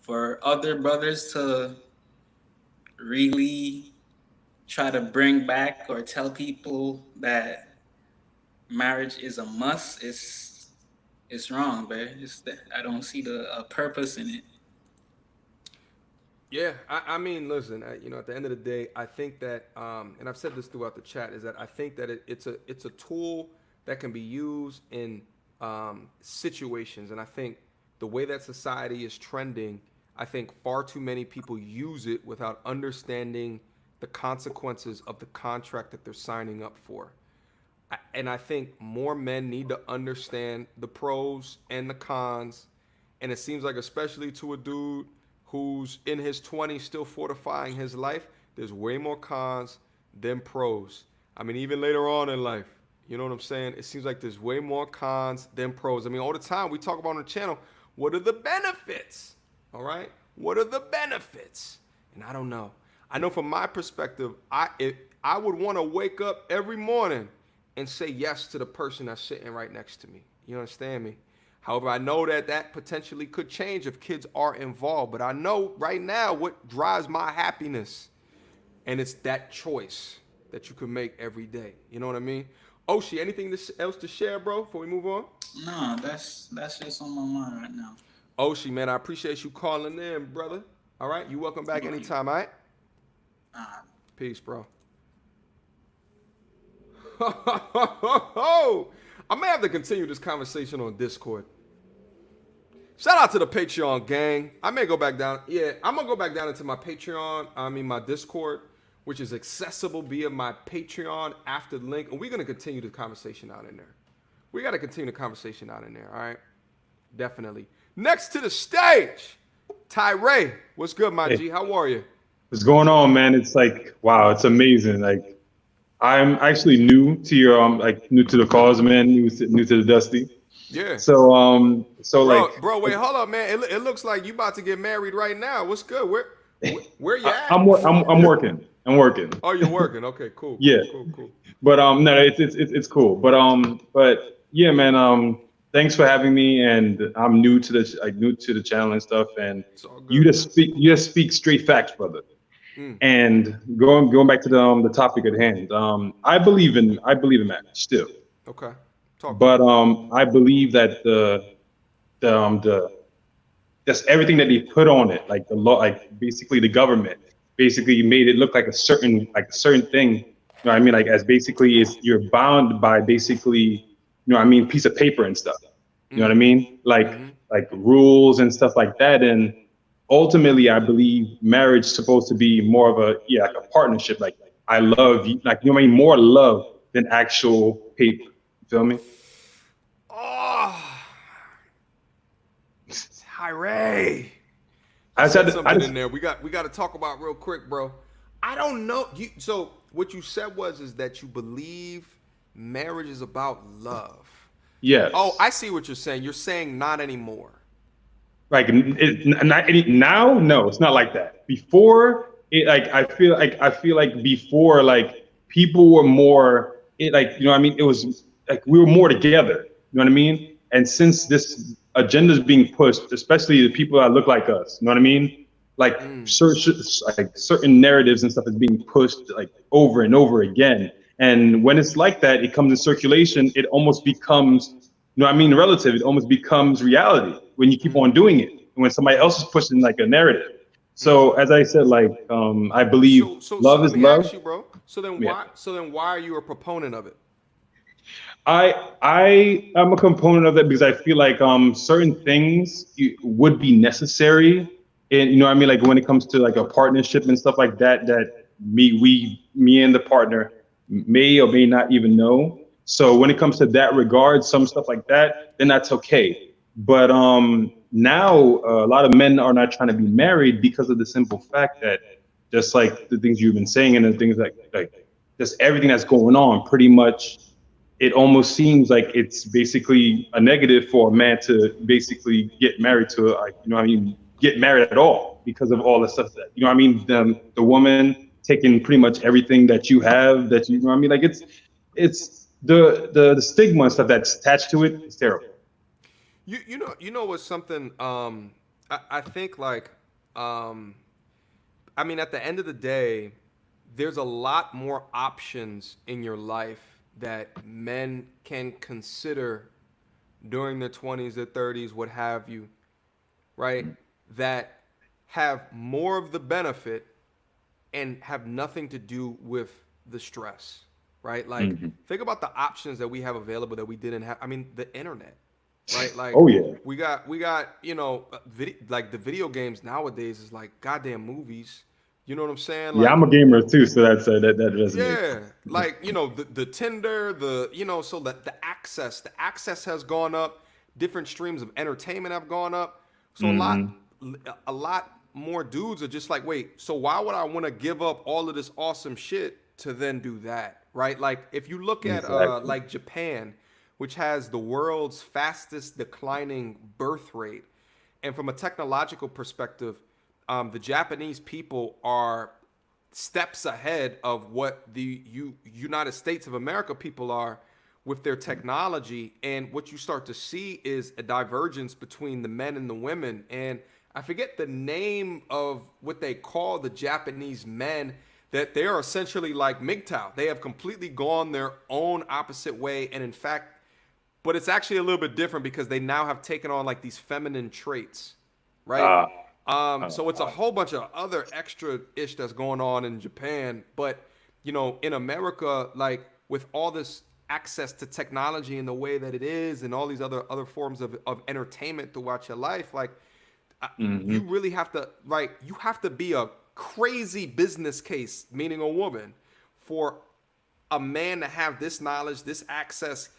for other brothers to really try to bring back or tell people that marriage is a must, it's wrong, man. I don't see the purpose in it.
Yeah, I mean, listen, at the end of the day, I think that, and I've said this throughout the chat, is that I think that it's a tool that can be used in situations, and I think the way that society is trending, I think far too many people use it without understanding the consequences of the contract that they're signing up for. And I think more men need to understand the pros and the cons. And it seems like, especially to a dude who's in his 20s still fortifying his life, there's way more cons than pros. I mean, even later on in life, you know what I'm saying? It seems like there's way more cons than pros. I mean, all the time we talk about on the channel, what are the benefits? All right? What are the benefits? And I don't know. I know from my perspective, I would want to wake up every morning and say yes to the person that's sitting right next to me. You understand me? However, I know that potentially could change if kids are involved. But I know right now what drives my happiness. And it's that choice that you can make every day. You know what I mean? Oshi, anything else to share, bro, before we move on?
No, that's just on my mind right now.
Oshi, man, I appreciate you calling in, brother. All right? You welcome back anytime, all right? Peace, bro. I may have to continue this conversation on Discord. Shout out to the Patreon gang. I may go back down. Yeah, I'm going to go back down into my Patreon. My Discord, which is accessible via my Patreon after the link. And we're going to continue the conversation out in there. We got to continue the conversation out in there, all right? Definitely. Next to the stage, Tyree. What's good, my G? How are you?
What's going on, man? It's like, wow, it's amazing. Like, I'm actually new to your new to the cause, man. New to the Dusty.
Yeah.
So
bro, wait, hold up, man. It looks like you about to get married right now. What's good? Where you at?
I'm working.
Oh, you're working. Okay, cool.
Yeah.
Cool.
But no, it's cool. But yeah, man. Thanks for having me. And I'm new to the channel and stuff. And you just speak straight facts, brother. And going back to the topic at hand, I believe in marriage still.
Okay.
But I believe that the just everything that they put on it, like the law, like basically the government, basically made it look like a certain thing. You know what I mean? Like as basically is you're bound by basically, you know what I mean, piece of paper and stuff. You know what I mean? Like rules and stuff like that. And ultimately, I believe marriage is supposed to be more of like a partnership. Like I love you, like you know what I mean, more love than actual paper. You feel me?
Oh, Tyree.
I said
something in there. We got to talk about real quick, bro. I don't know. So what you said is that you believe marriage is about love.
Yes.
Oh, I see what you're saying. You're saying not anymore.
Like now, no, it's not like that. Before, I feel like before, like people were more, like you know what I mean. It was like we were more together. You know what I mean? And since this agenda is being pushed, especially the people that look like us, you know what I mean? Like certain narratives and stuff is being pushed like over and over again. And when it's like that, it comes in circulation. It almost becomes, you know what I mean, relative. It almost becomes reality when you keep on doing it. And when somebody else is pushing like a narrative. So as I said, like I believe love is love.
Ask you, bro. So then why are you a proponent of it?
I am a component of that because I feel like certain things would be necessary, and you know what I mean, like when it comes to like a partnership and stuff like that, that me and the partner may or may not even know. So when it comes to that regard, some stuff like that, then that's okay. But now a lot of men are not trying to be married because of the simple fact that just like the things you've been saying and the things like just everything that's going on, pretty much. It almost seems like it's basically a negative for a man to basically get married to, like, you know what I mean, get married at all because of all the stuff that, you know what I mean, the woman taking pretty much everything that you have, that you know what I mean, like it's the stigma and stuff that's attached to it is terrible.
You know what's something I think like I I mean, at the end of the day, there's a lot more options in your life that men can consider during their 20s, their 30s, what have you, right? That have more of the benefit and have nothing to do with the stress, right? Like, think about the options that we have available that we didn't have. I mean, the internet, right? Like,
Oh yeah.
we got, you know, like the video games nowadays is like goddamn movies. You know what I'm saying?
Yeah,
Like,
I'm a gamer too, so that resonates.
yeah, like, you know, the Tinder, you know, so that the access has gone up. Different streams of entertainment have gone up. So a lot more dudes are just like, wait, so why would I want to give up all of this awesome shit to then do that, right? Like, if you look at like Japan, which has the world's fastest declining birth rate, and from a technological perspective, the Japanese people are steps ahead of what the United States of America people are with their technology. And what you start to see is a divergence between the men and the women. And I forget the name of what they call the Japanese men, that they are essentially like MGTOW. They have completely gone their own opposite way. And in fact, but it's actually a little bit different because they now have taken on like these feminine traits, right? So it's a whole bunch of other extra ish that's going on in Japan. But, you know, in America, like with all this access to technology and the way that it is and all these other forms of entertainment throughout your life, like you really have to, like, you have to be a crazy business case, meaning a woman, for a man to have this knowledge, this access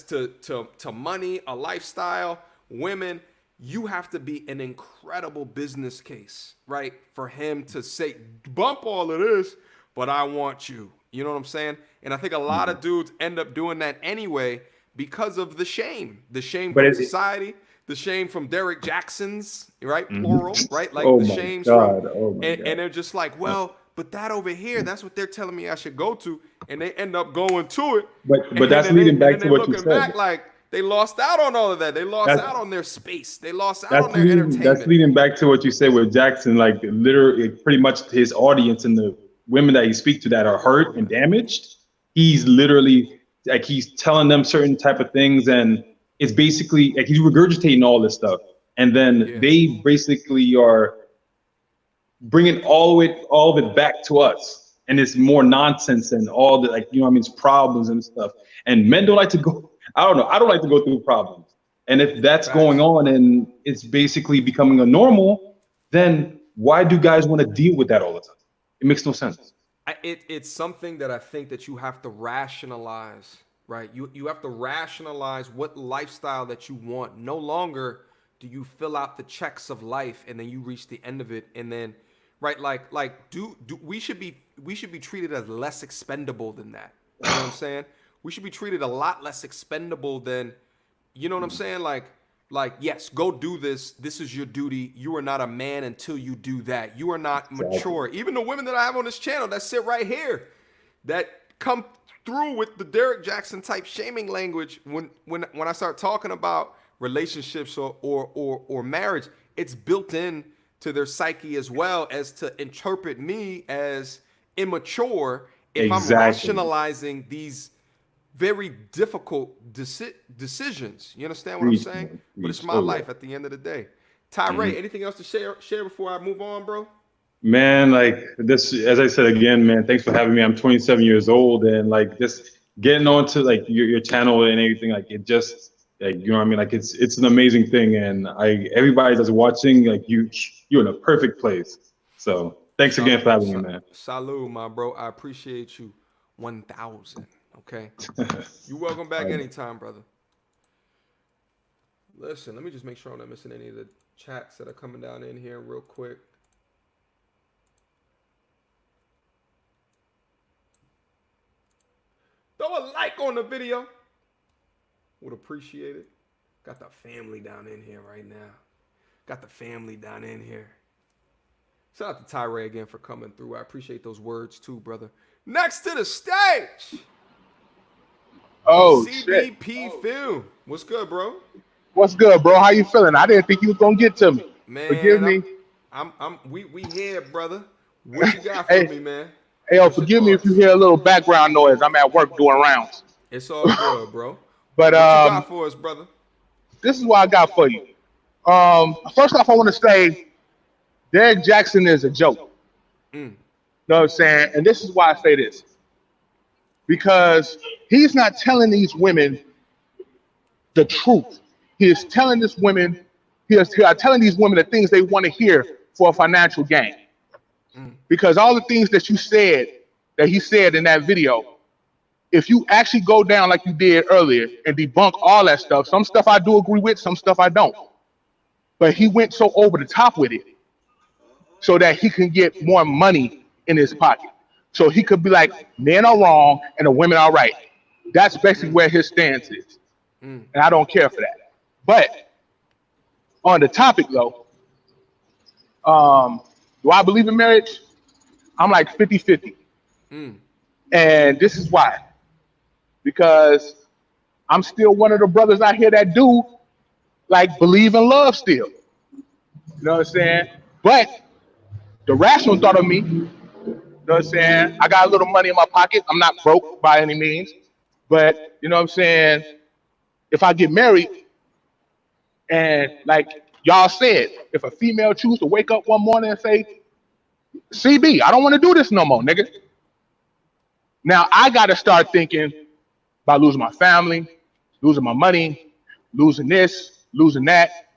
to money, a lifestyle, women. You have to be an incredible business case, right? For him to say, bump all of this, but I want you. You know what I'm saying? And I think a lot of dudes end up doing that anyway because of the shame from society, the shame from Derrick Jaxn's, right? Plural, right? Like the shames from, and they're just like, well, but that over here, that's what they're telling me I should go to. And they end up going to it.
But that's leading back to what you said.
Back like, they lost out on all of that. They lost out on their space. They lost out on their entertainment.
That's leading back to what you said with Jackson, like literally pretty much his audience and the women that he speaks to that are hurt and damaged. He's literally like, he's telling them certain type of things, and it's basically like he's regurgitating all this stuff. And then they basically are bringing all of it back to us. And it's more nonsense and all the, like, you know what I mean, it's problems and stuff. And men don't like to go, I don't know. I don't like to go through problems. And if that's going on and it's basically becoming a normal, then why do guys want to deal with that all the time? It makes no sense.
It's something that I think that you have to rationalize, right? You have to rationalize what lifestyle that you want. No longer do you fill out the checks of life and then you reach the end of it and then, right? Like do we should be treated as less expendable than that. You know what I'm saying? We should be treated a lot less expendable than, you know what I'm saying? Like, yes, go do this. This is your duty. You are not a man until you do that. You are not mature. Even the women that I have on this channel that sit right here, that come through with the Derrick Jaxn type shaming language when I start talking about relationships or marriage, it's built in to their psyche as well as to interpret me as immature if I'm rationalizing these very difficult decisions. You understand what I'm saying? But it's my life at the end of the day. Tyree, anything else to share before I move on, bro?
Man, like this, as I said again, man, thanks for having me. I'm 27 years old, and like just getting onto like your channel and everything, like it just, like, you know what I mean? Like it's an amazing thing, and everybody that's watching, like you're in a perfect place. So thanks again for having me, man.
Salud, my bro. I appreciate you 1,000. Okay. You're welcome back anytime, brother. Listen, let me just make sure I'm not missing any of the chats that are coming down in here real quick. Throw a like on the video. Would appreciate it. Got the family down in here right now. Got the family down in here. Shout out to Tyree again for coming through. I appreciate those words too, brother. Next to the stage.
Oh,
CBP Phil. What's good, bro?
What's good, bro? How you feeling? I didn't think you was gonna get to me.
Man,
forgive me.
we here, brother. What you got for
Hey,
me, man?
hey, yo,
What's your
forgive me if you
thoughts?
hear a little background noise. I'm at work doing rounds.
It's all good, bro.
But
What you got for us, brother?
this is what I got for you. First off, I want to say Derrick Jaxn is a joke.
Mm.
You know what I'm saying? And this is why I say this. Because he's not telling these women the truth. He is telling these women, telling these women the things they want to hear for a financial gain. Because all the things that he said in that video, if you actually go down like you did earlier and debunk all that stuff, some stuff I do agree with, some stuff I don't. But he went so over the top with it so that he can get more money in his pocket. So he could be like, men are wrong and the women are right. That's basically where his stance is. And I don't care for that. But on the topic though, do I believe in marriage? I'm like 50-50. And this is why. Because I'm still one of the brothers out here that do like believe in love still. You know what I'm saying? But the rational thought of me, you know what I'm saying? I got a little money in my pocket. I'm not broke by any means. But you know what I'm saying? If I get married and like y'all said, if a female choose to wake up one morning and say, CB, I don't want to do this no more, nigga. Now I got to start thinking about losing my family, losing my money, losing this, losing that,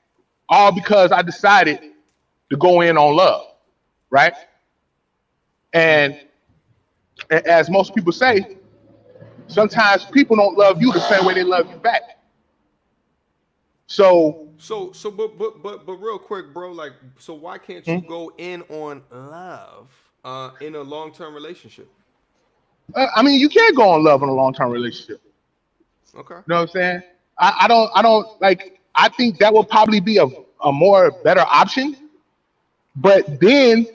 all because I decided to go in on love, right? And as most people say, sometimes people don't love you the same way they love you back. So
but real quick, bro, like, so why can't you go in on love in a long-term relationship?
I mean, you can't go on love in a long-term relationship.
Okay.
You know what I'm saying? I don't like, I think that would probably be a more better option. But then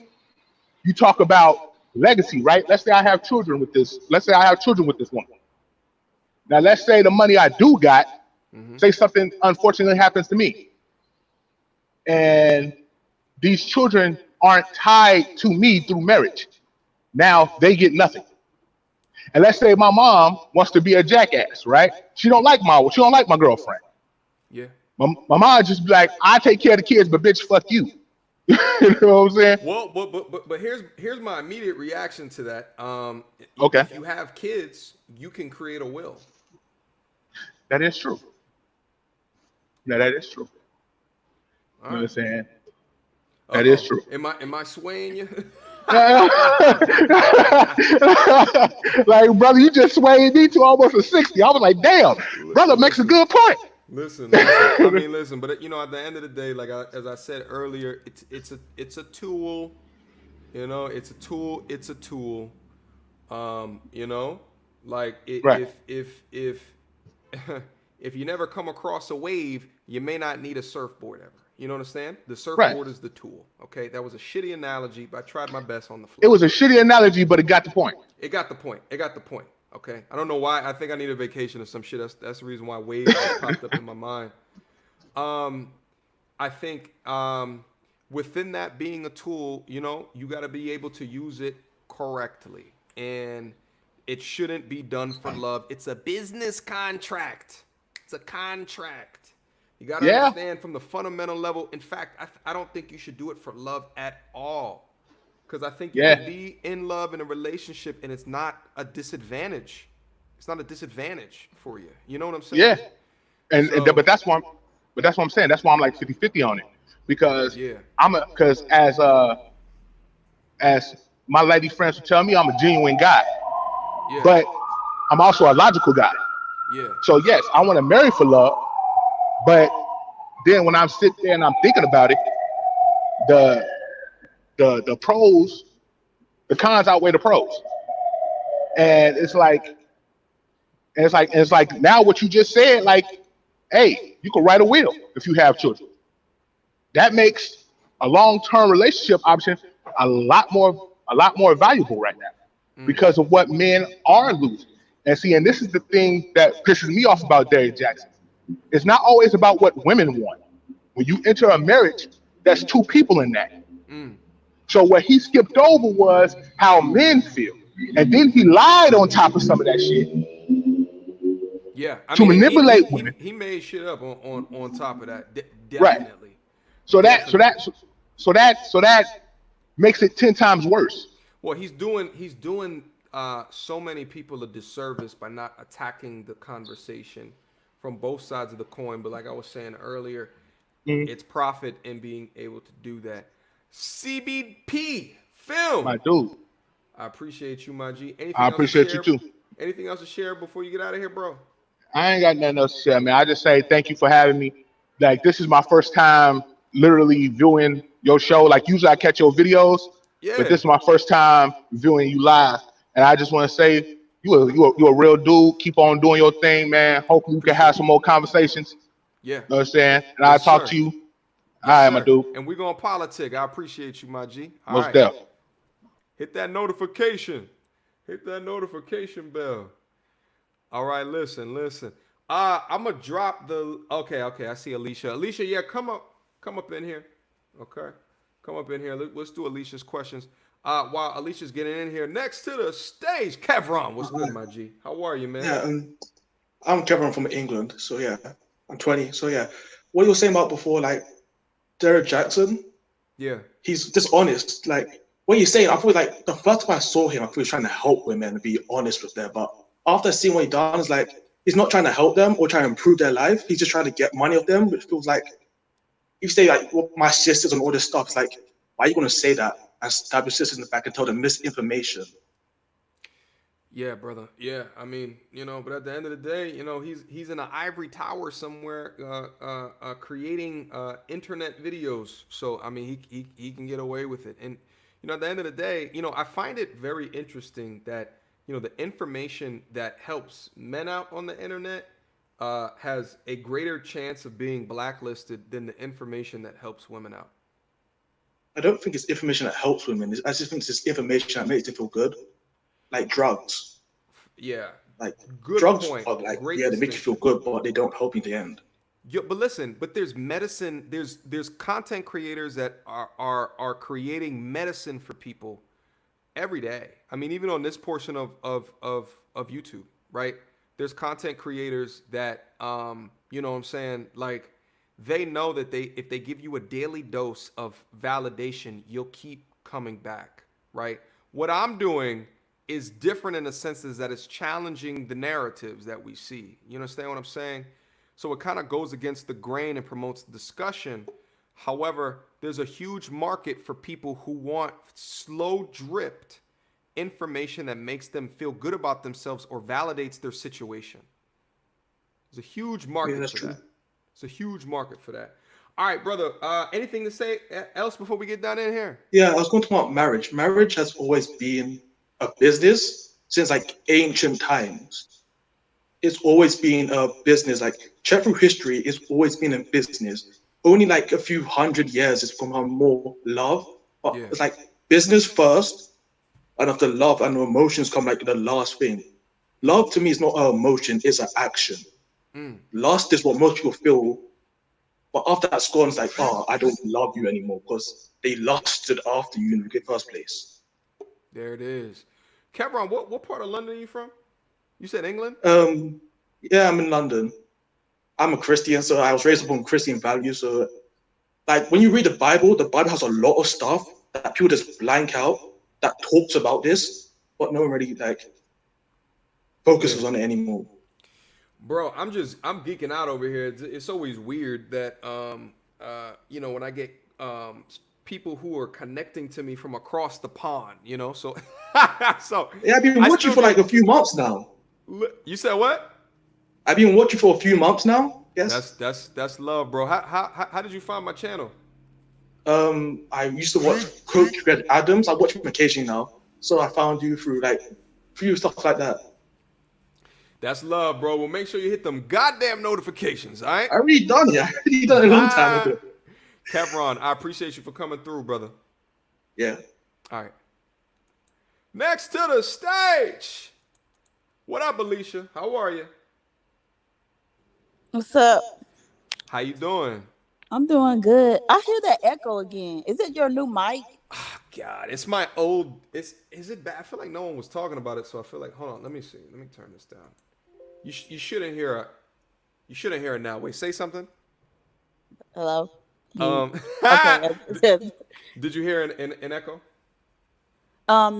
you talk about legacy, right? Let's say I have children with this. Let's say I have children with this woman. Now, let's say the money I do got, say something unfortunately happens to me. And these children aren't tied to me through marriage. Now they get nothing. And let's say my mom wants to be a jackass, right? She don't like my girlfriend.
Yeah.
My mom just be like, I take care of the kids, but bitch, fuck you. You know what I'm saying?
Well, but here's my immediate reaction to that.
Okay.
If you have kids, you can create a will.
That is true. No, that is true.
All
You know what I'm
right.
saying? That is true.
Am I swaying you?
Like, brother, you just swayed me to almost a 60. I was like, damn, brother makes a good point.
Listen. I mean, listen. But you know, at the end of the day, like as I said earlier, it's a tool. You know, it's a tool. It's a tool. You know, like
Right.
if if you never come across a wave, you may not need a surfboard ever. You know what I'm saying? The surfboard is the tool. Okay, that was a shitty analogy, but I tried my best on the fly.
It was a shitty analogy, but it got the point.
It got the point. Okay, I don't know why. I think I need a vacation or some shit. That's the reason why waves just popped up in my mind. I think within that being a tool, you know, you got to be able to use it correctly, and it shouldn't be done for love. It's a business contract. It's a contract. You got to understand from the fundamental level. In fact, I don't think you should do it for love at all. Because I think you can be in love in a relationship and it's not a disadvantage. It's not a disadvantage for you. You know what I'm saying?
Yeah. But that's what I'm saying. That's why I'm like 50-50 on it. Because as my lady friends would tell me, I'm a genuine guy.
Yeah.
But I'm also a logical guy.
Yeah.
So yes, I want to marry for love. But then when I'm sitting there and I'm thinking about it, the pros, the cons outweigh the pros. And it's like now what you just said, like, hey, you can write a will if you have children. That makes a long-term relationship option a lot more valuable right now because of what men are losing. And see, and this is the thing that pisses me off about Derrick Jaxn. It's not always about what women want. When you enter a marriage, there's two people in that. So what he skipped over was how men feel. And then he lied on top of some of that shit
Yeah, I
to
mean,
manipulate women.
he made shit up on top of that.
Right.
Definitely.
So
Definitely.
that makes it 10 times worse.
Well, he's doing so many people a disservice by not attacking the conversation from both sides of the coin. But like I was saying earlier, it's profit in being able to do that. CBP film.
My dude.
I appreciate you, my G. Anything
I
else
appreciate
to share?
you too.
Anything else to share before you get out of here, bro?
I ain't got nothing else to say, man. I just say thank you for having me. Like, this is my first time literally viewing your show. Like, usually I catch your videos,
Yeah.
but this is my first time viewing you live. And I just want to say you a real dude. Keep on doing your thing, man. Hopefully we can have some more conversations.
Yeah.
You know what I'm saying? And
Yes,
I'll talk
sir.
to you.
Yes,
All right,
sir.
my dude.
And we're going to politic. I appreciate you, my G. All
Most
right.
definitely.
Hit that notification. Hit that notification bell. All right, listen. I'm gonna drop the. Okay. I see Alicia. Alicia, yeah, come up in here. Okay, come up in here. Let's do Alicia's questions. While Alicia's getting in here, next to the stage, Kevron. What's good, my G? How are you, man?
Yeah, I'm Kevin from England. So yeah, I'm 20. So yeah, what you were saying about before, like Derrick Jaxn,
Yeah.
he's dishonest. Like what you're saying, I feel like the first time I saw him, I feel he was trying to help women and be honest with them. But after seeing what he done, it's like he's not trying to help them or trying to improve their life. He's just trying to get money off them, which feels like you say like well, my sisters and all this stuff. It's like why are you gonna say that and stab your sisters in the back and tell them misinformation?
Yeah, brother. Yeah, I mean, but at the end of the day, he's in an ivory tower somewhere, creating internet videos. So I mean, he can get away with it. And at the end of the day, I find it very interesting that the information that helps men out on the internet has a greater chance of being blacklisted than the information that helps women out.
I don't think it's information that helps women. I just think it's information that makes them feel good, like drugs.
Yeah.
Like
Good
drugs
point.
are like
Great
they make you feel good, but they don't help you in the end.
Yeah, but listen, there's medicine. There's content creators that are creating medicine for people every day. I mean, even on this portion of YouTube, right? There's content creators that you know what I'm saying, like they know that if they give you a daily dose of validation, you'll keep coming back, right? What I'm doing is different in the senses that it's challenging the narratives that we see. You understand what I'm saying? So it kind of goes against the grain and promotes discussion. However, there's a huge market for people who want slow dripped information that makes them feel good about themselves or validates their situation. There's a huge market for that. It's a huge market for that. All right, brother. Anything to say else before we get down in here?
Yeah, I was going to talk about marriage. Marriage has always been a business since like ancient times. It's always been a business. Like check through history, it's always been a business. Only like a few hundred years it's become more love. But it's like business first, and after love and emotions come like the last thing. Love to me is not an emotion, it's an action. Lust is what most people feel, but after that's gone, it's like, oh, I don't love you anymore because they lusted after you in the first place.
There it is. Kevron, what part of London are you from? You said England?
Yeah, I'm in London. I'm a Christian, so I was raised up on Christian values. So, like, when you read the Bible has a lot of stuff that people just blank out that talks about this, but no one really like focuses on it anymore.
Bro, I'm geeking out over here. It's always weird that when I get people who are connecting to me from across the pond, so so
yeah, I've been watching for like a few months now.
You said what?
I've been watching for a few months now. Yes.
That's love, bro. How did you find my channel?
I used to watch Coach Greg Adams. I watch him occasionally now. So I found you through like few stuff like that.
That's love, bro. Well, make sure you hit them goddamn notifications, all right?
I already done it. I already done it a long time ago.
Kevron, I appreciate you for coming through, brother.
Yeah.
All right. Next to the stage. What up, Alicia? How are you?
What's up?
How you doing?
I'm doing good. I hear that echo again. Is it your new mic?
God, it's my old. Is it bad? I feel like no one was talking about it, so I feel like hold on. Let me see. Let me turn this down. You shouldn't hear a, you shouldn't hear it now. Wait, say something.
Hello?
Um,
Okay.
did you hear an echo?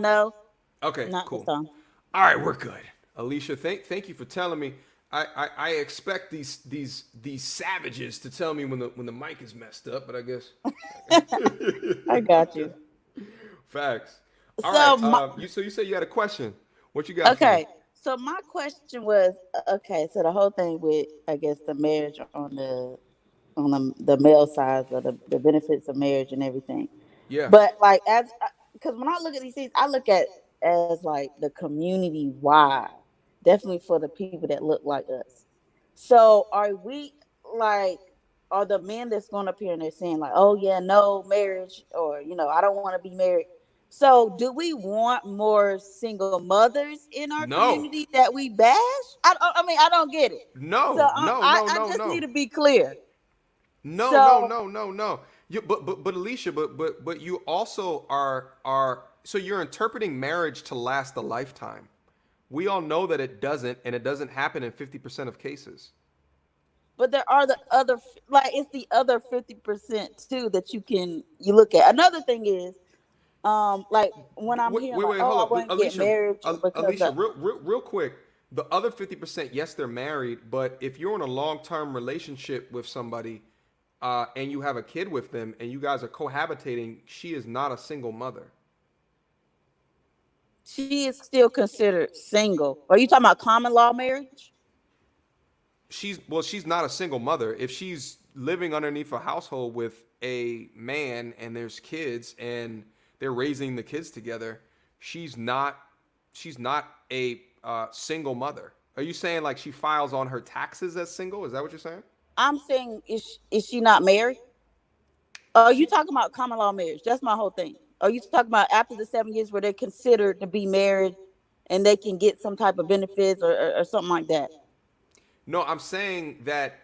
No,
Okay,
not this
cool.
time.
All right, we're good. Alicia, thank you for telling me. I expect these savages to tell me when the mic is messed up, but I guess
I got you.
facts. All right.
So my
You said you had a question. What you got for me?
okay. So my question was okay. So the whole thing with I guess the marriage on the male side of the benefits of marriage and everything.
Yeah.
But like as because when I look at these things, I look at as like the community wide, definitely for the people that look like us. So are we like are the men that's going up here and they're saying like, oh yeah, no marriage, or I don't want to be married. So do we want more single mothers in our
No.
community that we bash? I mean I don't get it. So
No. No. No.
I
No.
just need
No.
to be clear.
No. No.
So
No. No. No. You, but Alicia, but you also are so you're interpreting marriage to last a lifetime. We all know that it doesn't, and it doesn't happen in 50% of cases.
but there are the other like it's the other 50% too that you look at. Another thing is like when I'm hearing like,
Wait,
oh,
hold
I
up,
want to get
Alicia,
married because
Alicia,
of
real quick. The other 50%, yes, they're married, but if you're in a long-term relationship with somebody, and you have a kid with them, and you guys are cohabitating, she is not a single mother.
she is still considered single. Are you talking about common law marriage?
She's not a single mother. If she's living underneath a household with a man and there's kids and they're raising the kids together, she's not she's not a single mother. Are you saying like she files on her taxes as single? Is that what you're saying?
I'm saying is she not married? Are you
She
talking about common law marriage? That's my whole thing. Are you talking about after the 7 years where they're considered to be married and they can get some type of benefits or something like that?
No, I'm saying that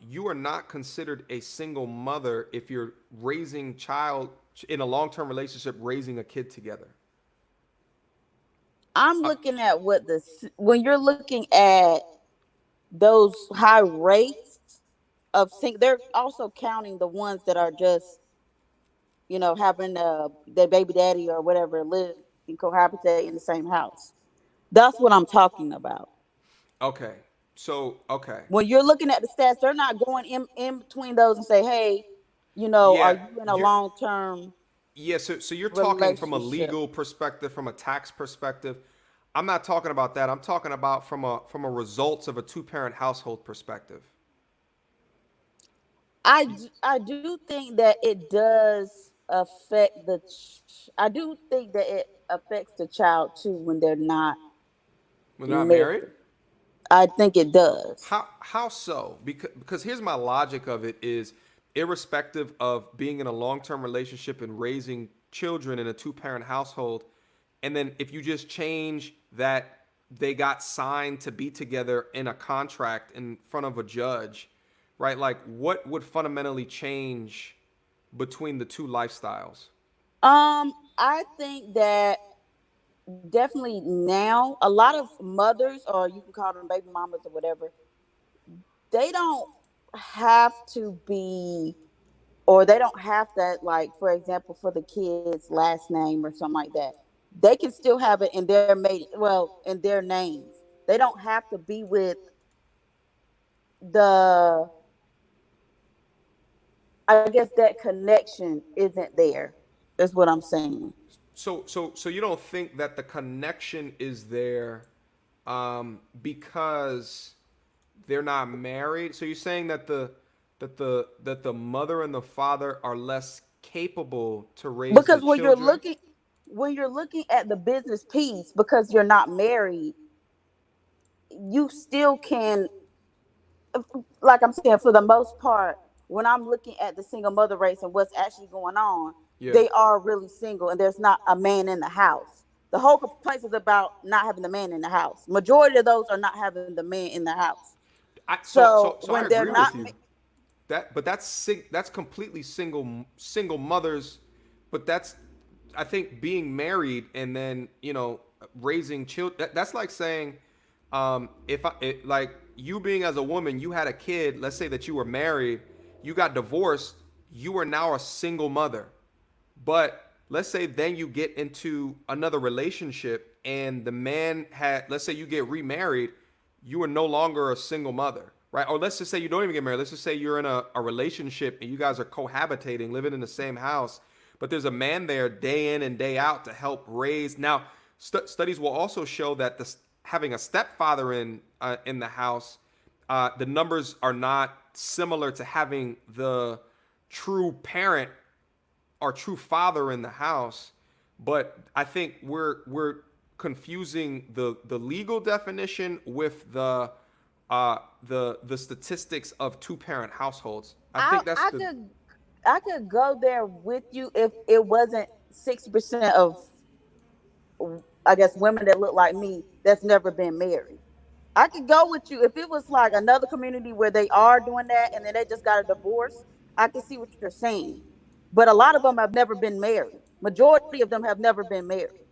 you are not considered a single mother if you're raising child in a long-term relationship, raising a kid together.
I'm looking at when you're looking at those high rates of they're also counting the ones that are just having their baby daddy or whatever live and cohabitate in the same house. That's what I'm talking about.
Okay. So, okay.
When you're looking at the stats, they're not going in between those and say, hey, are
Yeah,
you in a
you're
long term
yeah, so you're talking from a
relationship?
legal perspective, from a tax perspective. I'm not talking about that. I'm talking about from a results of a two-parent household perspective.
I do think that it does affect I do think that it affects the child too when they're not
We're not married?
married. I think it does.
How so? Because here's my logic of it is irrespective of being in a long-term relationship and raising children in a two-parent household, and then if you just change that they got signed to be together in a contract in front of a judge, right? Like what would fundamentally change between the two lifestyles?
I think that definitely now a lot of mothers, or you can call them baby mamas or whatever, they don't have to be, or they don't have that, like for example, for the kids last name or something like that. They can still have it in their in their names. They don't have to be with the, I guess that connection isn't there, is what I'm saying.
So you don't think that the connection is there because they're not married? So you're saying that the mother and the father are less capable to raise the
Because
children?
when you're looking at the business piece, because you're not married, you still can, like I'm saying, for the most part, when I'm looking at the single mother rates and what's actually going on,
Yeah.
they are really single and there's not a man in the house. The whole complaint is about not having the man in the house. Majority of those are not having the man in the house.
I so
So
so so I
when they're
agree
not
with you. that's completely single mothers, but that's, I think, being married and then, raising children. That's like saying, if like you being as a woman, you had a kid. Let's say that you were married, you got divorced, you are now a single mother. But let's say then you get into another relationship and the man let's say you get remarried, you are no longer a single mother, right? Or let's just say you don't even get married. Let's just say you're in a relationship and you guys are cohabitating, living in the same house, but there's a man there day in and day out to help raise. Now, studies will also show that having a stepfather in the house, the numbers are not similar to having the true parent our true father in the house. But I think we're confusing the legal definition with the statistics of two parent households. I think that's
I could go there with you if it wasn't 60% of, I guess, women that look like me that's never been married. I could go with you if it was like another community where they are doing that and then they just got a divorce. I can see what you're saying. But a lot of them have never been married. Majority of them have never been married.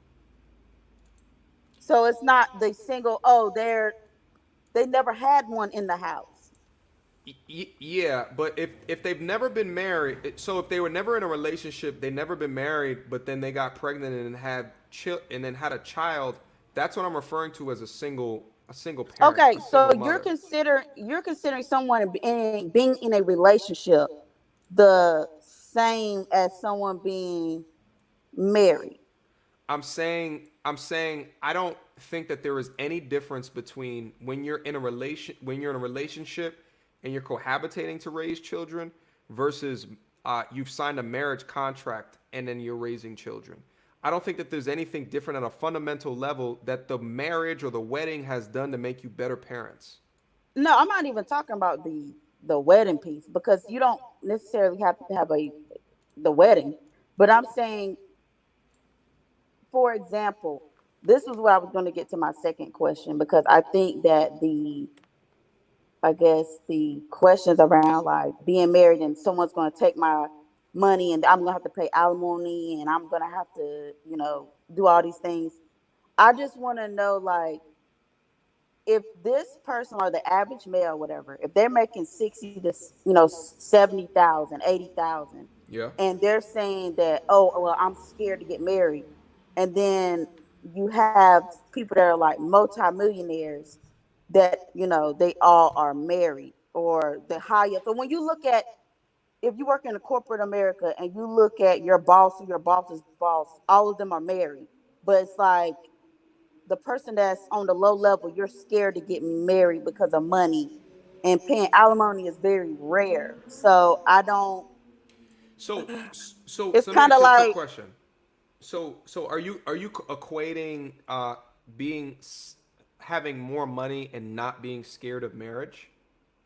So it's not the single, they never had one in the house.
Yeah, but if they've never been married, so if they were never in a relationship, they never been married, but then they got pregnant and had a child, that's what I'm referring to as a single parent.
Okay, so
mother.
you're considering someone being in a relationship the same as someone being married.
I'm saying I don't think that there is any difference between when you're in a relationship and you're cohabitating to raise children versus you've signed a marriage contract and then you're raising children. I don't think that there's anything different at a fundamental level that the marriage or the wedding has done to make you better parents.
No, I'm not even talking about the wedding piece because you don't necessarily have to have the wedding. But I'm saying, for example, this was what I was going to get to my second question because I think that the questions around like being married and someone's going to take my money and I'm going to have to pay alimony and I'm going to have to, do all these things. I just want to know, like, if this person or the average male, whatever, if they're making 60 to 70,000, 80,000,
Yeah.
and they're saying that, oh, well, I'm scared to get married, and then you have people that are like multimillionaires that they all are married or the highest. So when you look at, if you work in a corporate America and you look at your boss or your boss's boss, all of them are married, but it's like the person that's on the low level, you're scared to get married because of money, and paying alimony is very rare. So I don't.
So
It's
let me
kind
ask
of
you a quick
like,
question. So are you equating being having more money and not being scared of marriage?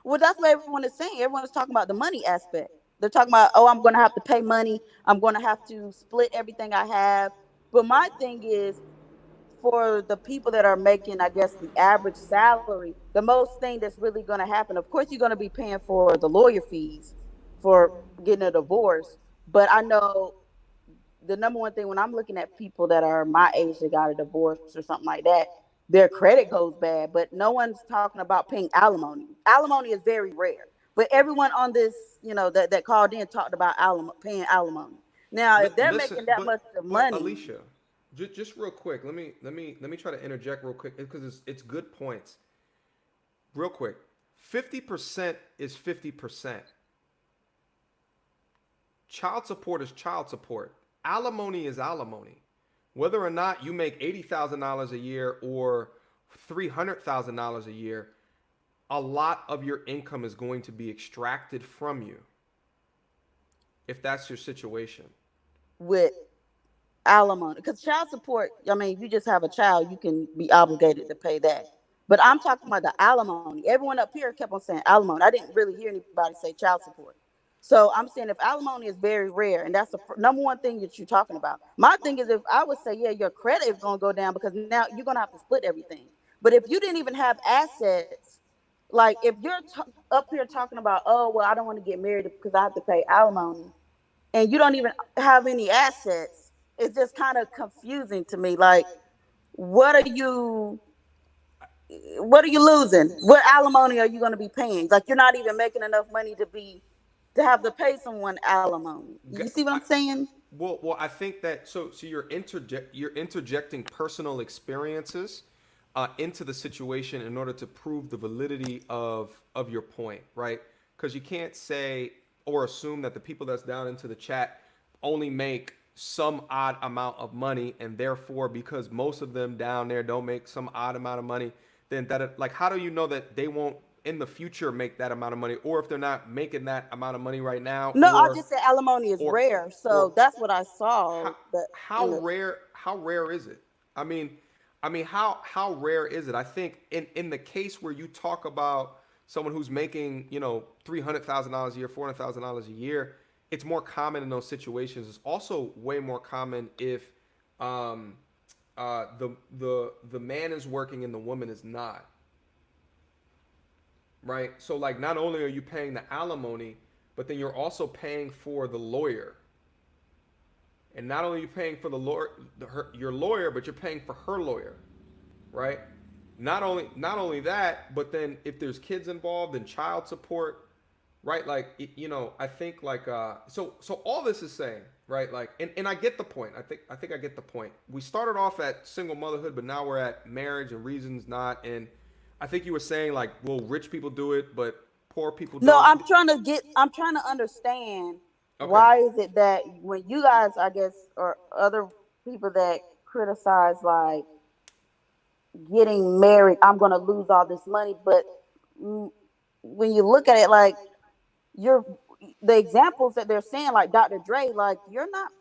well, that's what everyone is saying. Everyone is talking about the money aspect. They're talking about, oh, I'm going to have to pay money. I'm going to have to split everything I have. But my thing is, for the people that are making, I guess, the average salary, the most thing that's really going to happen, of course, you're going to be paying for the lawyer fees for getting a divorce. But I know the number one thing when I'm looking at people that are my age that got a divorce or something like that, their credit goes bad. But no one's talking about paying alimony. Alimony is very rare. But everyone on this, that called in talked about paying alimony. Now, if they're
Listen,
making that much of
but
money,
Alicia, just real quick, let me try to interject real quick because it's good points. Real quick, 50% is 50%. Child support is child support. Alimony is alimony. Whether or not you make $80,000 a year or $300,000 a year, a lot of your income is going to be extracted from you if that's your situation.
with alimony, because child support, I mean, if you just have a child, you can be obligated to pay that. But I'm talking about the alimony. Everyone up here kept on saying alimony. I didn't really hear anybody say child support. So I'm saying if alimony is very rare, and that's the number one thing that you're talking about. My thing is, if I would say, yeah, your credit is going to go down because now you're going to have to split everything. But if you didn't even have assets, Like if you're up here talking about, oh well, I don't want to get married because I have to pay alimony, and you don't even have any assets, it's just kind of confusing to me. Like, what are you? What are you losing? What alimony are you going to be paying? Like you're not even making enough money to have to pay someone alimony. You see what I'm saying?
Well, I think that so you're interjecting personal experiences into the situation in order to prove the validity of your point, right? Because you can't say or assume that the people that's down into the chat only make some odd amount of money, and therefore because most of them down there don't make some odd amount of money, then like how do you know that they won't in the future make that amount of money, or if they're not making that amount of money right now,
No, I just said alimony is
or
rare, so
or
that's what I saw.
how
That
how rare is it? I mean, how rare is it? I think in the case where you talk about someone who's making $300,000 a year, $400,000 a year, it's more common in those situations. It's also way more common if the man is working and the woman is not. Right? So like not only are you paying the alimony, but then you're also paying for the lawyer. And not only are you paying for the lawyer, your lawyer, but you're paying for her lawyer, right? Not only that, but then if there's kids involved, then child support, right? Like I think like so all this is saying, right? Like and I get the point. I think I get the point. We started off at single motherhood, but now we're at marriage and reasons not. And I think you were saying like, well, rich people do it, but poor people don't.
No, I'm trying to understand why is it that when you guys, I guess, or other people that criticize like getting married, I'm going to lose all this money, but when you look at it, like the examples that they're saying, like Dr. Dre, like you're not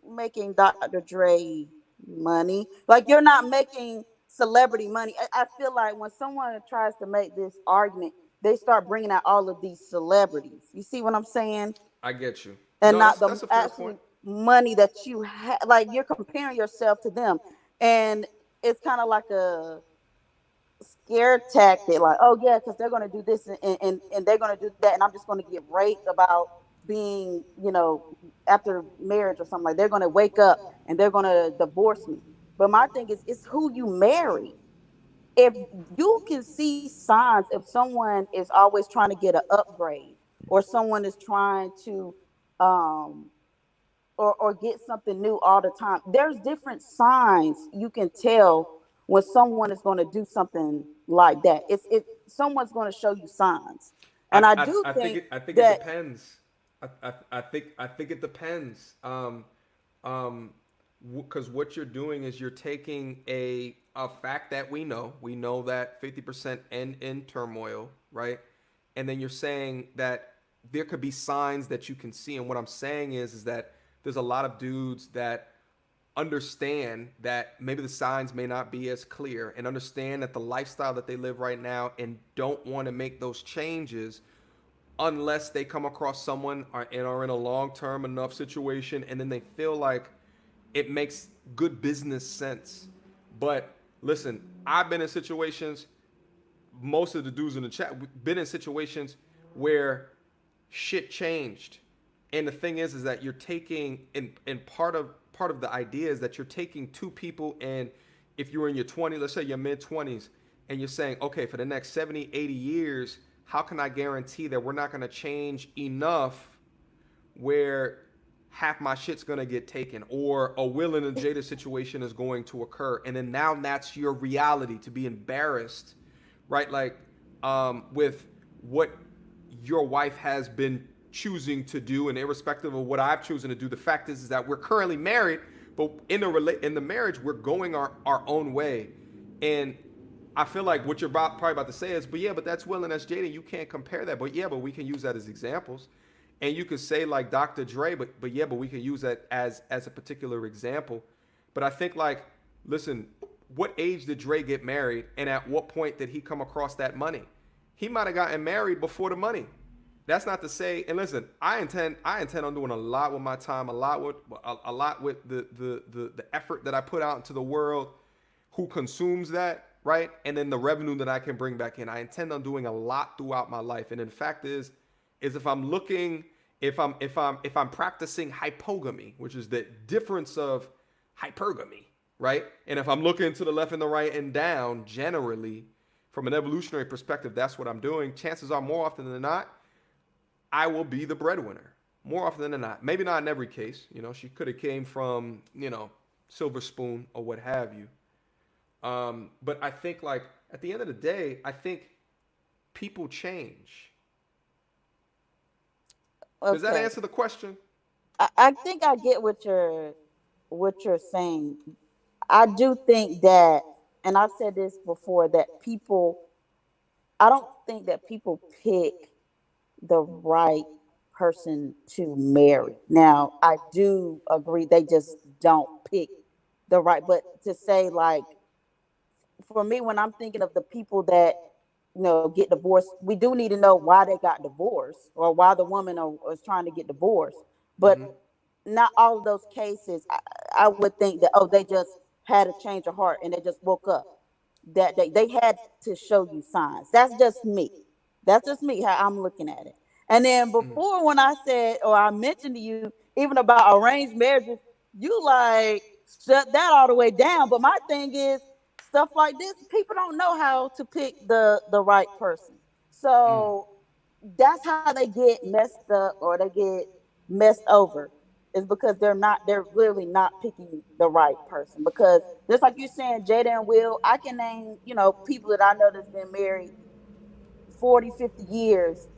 making Dr. Dre money, like you're not making celebrity money. I feel like when someone tries to make this argument, they start bringing out all of these celebrities. You see what I'm saying?
I get you.
And
No,
not
that's
the
a fair
actual
point.
money that you have. Like you're comparing yourself to them, and it's kind of like a scare tactic. Like, oh yeah, because they're going to do this and they're going to do that, and I'm just going to get raped about being, after marriage or something. Like they're going to wake up and they're going to divorce me. But my thing is, it's who you marry. If you can see signs, if someone is always trying to get an upgrade, or someone is trying to um or get something new all the time, there's different signs you can tell when someone is going to do something like that. Someone's going to show you signs. And I do think
I think it
that
depends. I think it depends. Because what you're doing is you're taking a fact that we know that 50% end in turmoil, right? And then you're saying that there could be signs that you can see. And what I'm saying is that there's a lot of dudes that understand that maybe the signs may not be as clear, and understand that the lifestyle that they live right now and don't want to make those changes unless they come across someone and are in a long-term enough situation, and then they feel like it makes good business sense. But listen, I've been in situations, most of the dudes in the chat, we've been in situations where shit changed. And the thing is that you're taking, and part of the idea is that you're taking two people, and if you're in your 20s, let's say your mid-20s, and you're saying, okay, for the next 70, 80 years, how can I guarantee that we're not going to change enough where half my shit's going to get taken, or a Will and a Jada situation is going to occur? And then now that's your reality, to be embarrassed, right? Like with what your wife has been choosing to do, and irrespective of what I've chosen to do, the fact is that we're currently married, but in the marriage, we're going our own way. And I feel like what you're probably about to say is, but that's Will and that's Jada. You can't compare that. But we can use that as examples. And you could say like Dr. Dre, but we can use that as a particular example. But I think like, listen, what age did Dre get married, and at what point did he come across that money? He might have gotten married before the money. That's not to say, and listen, I intend on doing a lot with my time, a lot with the effort that I put out into the world. Who consumes that, right? And then the revenue that I can bring back in. I intend on doing a lot throughout my life. And then the fact is if I'm looking, if I'm practicing hypogamy, which is the difference of hypergamy, right? And if I'm looking to the left and the right and down, generally, from an evolutionary perspective, that's what I'm doing. Chances are, more often than not, I will be the breadwinner. More often than not. Maybe not in every case. You know, she could have came from, silver spoon or what have you. But I think, like, at the end of the day, I think people change. Does that
Okay.
answer the question?
I think I get what you're saying. I do think that, and I've said this before, that people, I don't think that people pick the right person to marry. Now, I do agree they just don't pick the right, but to say, like, for me, when I'm thinking of the people that get divorced, we do need to know why they got divorced or why the woman is trying to get divorced. But
Mm-hmm.
not all of those cases, I would think that, oh, they just had a change of heart and they just woke up. That they had to show you signs. That's just me. That's just me how I'm looking at it. And then before, when I said, or I mentioned to you even about arranged marriages, you like shut that all the way down. But my thing is, stuff like this, people don't know how to pick the right person. So that's how they get messed up or they get messed over, is because they're literally not picking the right person. Because just like you're saying, Jada and Will, I can name, people that I know that's been married 40, 50 years,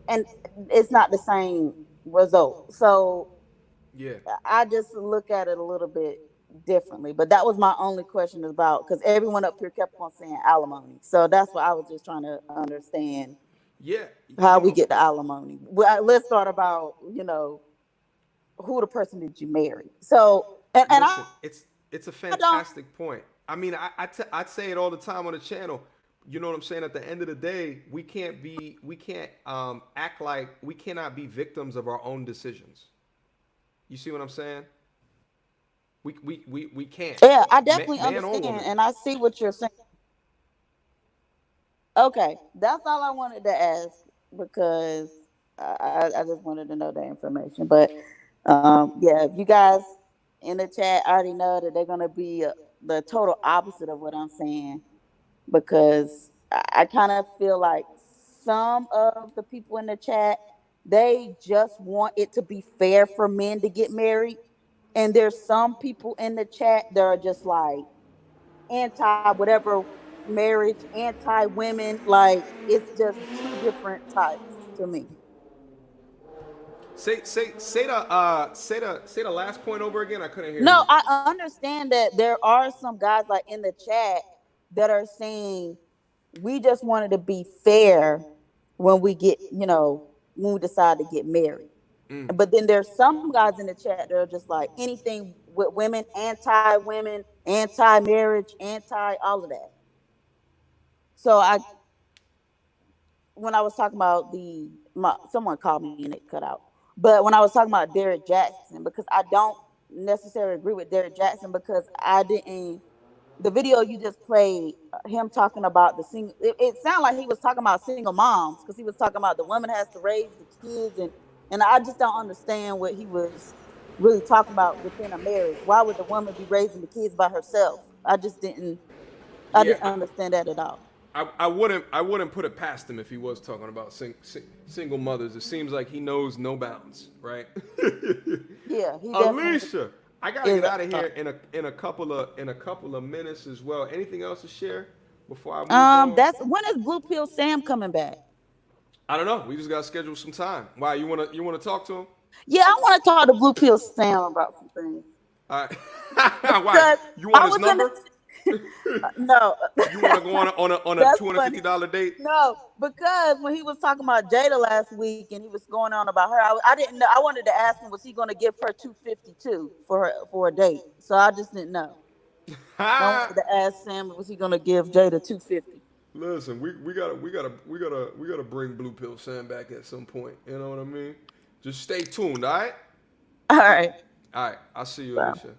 and it's not the same result. So
Yeah.
I just look at it a little bit differently. But that was my only question about, because everyone up here kept on saying alimony. So that's what I was just trying to understand,
Yeah.
how we get the alimony. Well, let's start about, who the person did you marry. So, and
Listen,
I
it's a
don't.
fantastic point. I mean, I say it all the time on the channel. You know what I'm saying? At the end of the day, we can't act like we cannot be victims of our own decisions. You see what I'm saying? We can't.
Yeah, I definitely
Man or
understand,
woman.
and I see what you're saying. Okay, that's all I wanted to ask, because I just wanted to know the information. But yeah, if you guys in the chat already know that they're gonna be the total opposite of what I'm saying, because I kind of feel like some of the people in the chat, they just want it to be fair for men to get married, and there's some people in the chat that are just like anti whatever marriage, anti women. Like, it's just two different types to me.
Say the last point over again. I couldn't hear
No,
you.
I understand that there are some guys like in the chat that are saying we just wanted to be fair when we get, when we decide to get married. But then there's some guys in the chat that are just like anything with women, anti-marriage, anti all of that. So when I was talking about someone called me and it cut out. But when I was talking about Derrick Jackson, because I don't necessarily agree with Derrick Jackson, because I didn't. The video you just played, him talking about the single, it sounded like he was talking about single moms, because he was talking about the woman has to raise the kids, and I just don't understand what he was really talking about within a marriage. Why would the woman be raising the kids by herself? I
Yeah,
didn't understand that at all.
I wouldn't put it past him if he was talking about single mothers. It seems like he knows no bounds, right?
Yeah, he definitely
Alicia, I gotta
is.
get out of here in a couple of minutes as well. Anything else to share before I move on?
That's when is Blue Pill Sam coming back?
I don't know. We just gotta schedule some time. Why you wanna talk to him?
Yeah, I want to talk to Blue Pill Sam about some things,
All right. Why?
because
You
I
want his
was in
number?
the no.
You want to go on a
That's
two hundred
funny.
fifty dollar date?
No, because when he was talking about Jada last week and he was going on about her, I didn't know. I wanted to ask him, was he going to give her 252 for a date? So I just didn't know. I wanted to ask Sam, was he going to give Jada 250?
Listen, we gotta bring Blue Pill Sam back at some point. You know what I mean? Just stay tuned, all right?
All right.
All right. I'll see you,
Bye.
Alicia.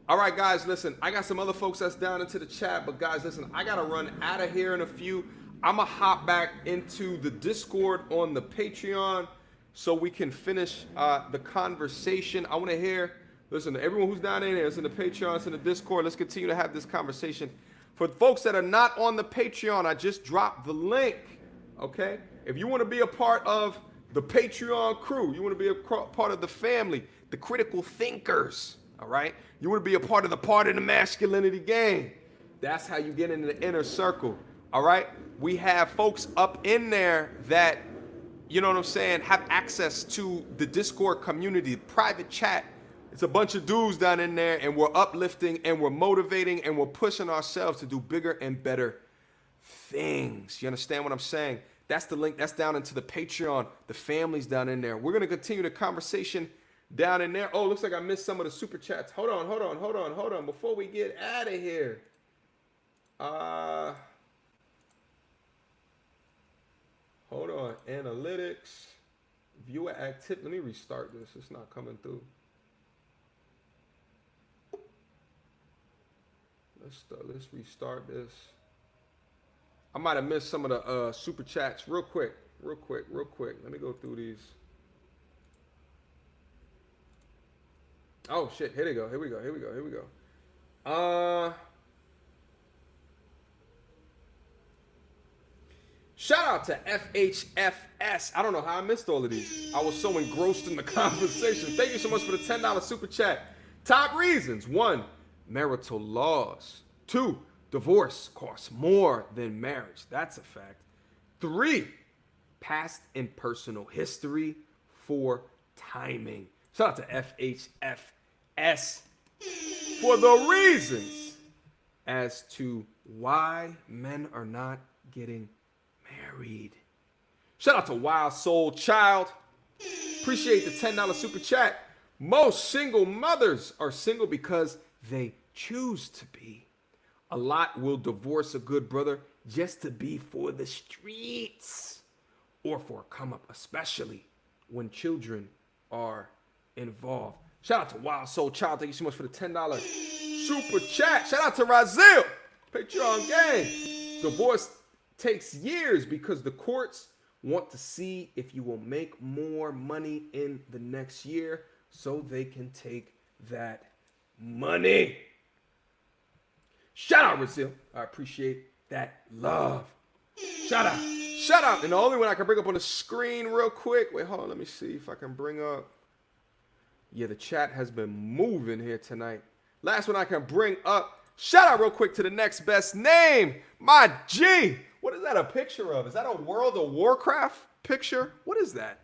All right, guys, listen, I got some other folks that's down into the chat, but guys, listen, I got to run out of here in a few. I'm going to hop back into the Discord on the Patreon so we can finish the conversation. I want to hear, listen, everyone who's down in there, it's in the Patreon, it's in the Discord. Let's continue to have this conversation. For folks that are not on the Patreon, I just dropped the link, okay? If you want to be a part of the Patreon crew, you want to be a part of the family, the critical thinkers, all right? You want to be a part of the masculinity game. That's how you get into the inner circle, all right? We have folks up in there that, you know what I'm saying, have access to the Discord community, private chat. It's a bunch of dudes down in there, and we're uplifting, and we're motivating, and we're pushing ourselves to do bigger and better things. You understand what I'm saying? That's the link. That's down into the Patreon. The family's down in there. We're going to continue the conversation down in there. Oh, looks like I missed some of the super chats. Hold on. Before we get out of here. Hold on. Analytics. Viewer activity. Let me restart this. It's not coming through. Let's restart this. I might have missed some of the super chats. Real quick. Let me go through these. Oh shit! Here we go. Shout out to FHFS. I don't know how I missed all of these. I was so engrossed in the conversation. Thank you so much for the $10 super chat. Top reasons: 1, marital laws. 2, divorce costs more than marriage. That's a fact. 3, past and personal history. 4, timing. Shout out to FHFS for the reasons as to why men are not getting married. Shout out to Wild Soul Child. Appreciate the $10 super chat. Most single mothers are single because they choose to be. A lot will divorce a good brother just to be for the streets or for a come up, especially when children are involved. Shout out to Wild Soul Child. Thank you so much for the $10 super chat. Shout out to Razil. Patreon gang. Divorce takes years because the courts want to see if you will make more money in the next year so they can take that money. Shout out, Razil. I appreciate that love. Shout out. And the only one I can bring up on the screen real quick. Wait, hold on. Let me see if I can bring up. Yeah, the chat has been moving here tonight. Last one I can bring up. Shout out real quick to the next best name. My G. What is that a picture of? Is that a World of Warcraft picture? What is that?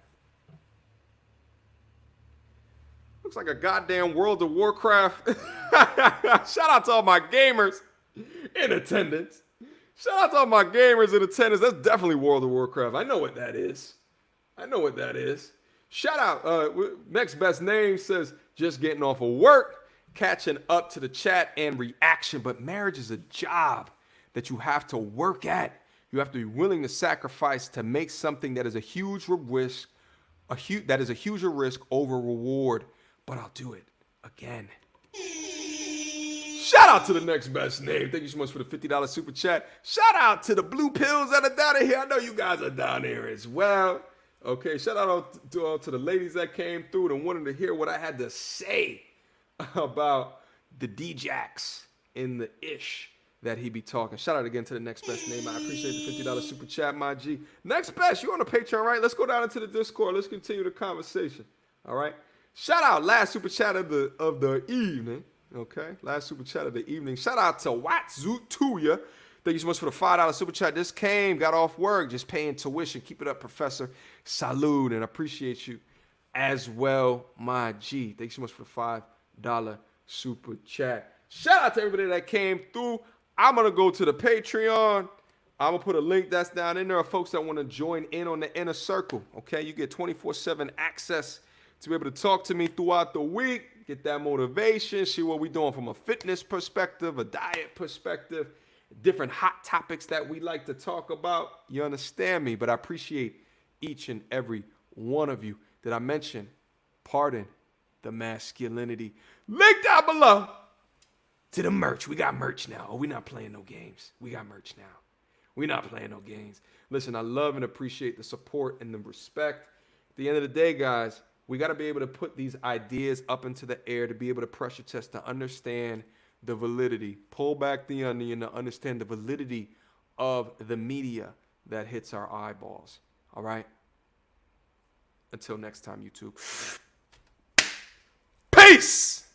Looks like a goddamn World of Warcraft. Shout out to all my gamers in attendance. Shout out to all my gamers in attendance. That's definitely World of Warcraft. I know what that is. Shout out. Next best name says just getting off of work, catching up to the chat and reaction. But marriage is a job that you have to work at. You have to be willing to sacrifice to make something that is a huge risk, a huger risk over reward. But I'll do it again. Shout out to the next best name. Thank you so much for the $50 super chat. Shout out to the blue pills that are down here. I know you guys are down here as well. Okay, shout out to the ladies that came through and wanted to hear what I had to say about the D-Jax in the ish that he be talking. Shout out again to the next best name. I appreciate the $50 super chat, my G. Next best, you on the Patreon, right? Let's go down into the Discord. Let's continue the conversation. All right. Shout out, last super chat of the evening. Okay, last super chat of the evening. Shout out to Watsutuya. Thank you so much for the $5 super chat. This got off work, just paying tuition. Keep it up, Professor. Salute, and I appreciate you as well, my G. Thank you so much for the $5 super chat. Shout out to everybody that came through. I'm going to go to the Patreon. I'm going to put a link that's down in there of folks that want to join in on the inner circle. Okay, you get 24/7 access to be able to talk to me throughout the week, get that motivation, see what we're doing from a fitness perspective, a diet perspective, different hot topics that we like to talk about. You understand me? But I appreciate each and every one of you. Did I mention, pardon the masculinity? Link down below to the merch. We got merch now. Oh, we're not playing no games. We got merch now. We're not playing no games. Listen, I love and appreciate the support and the respect. At the end of the day, guys, we got to be able to put these ideas up into the air, to be able to pressure test, to understand the validity, pull back the onion, to understand the validity of the media that hits our eyeballs. All right? Until next time, YouTube. Peace!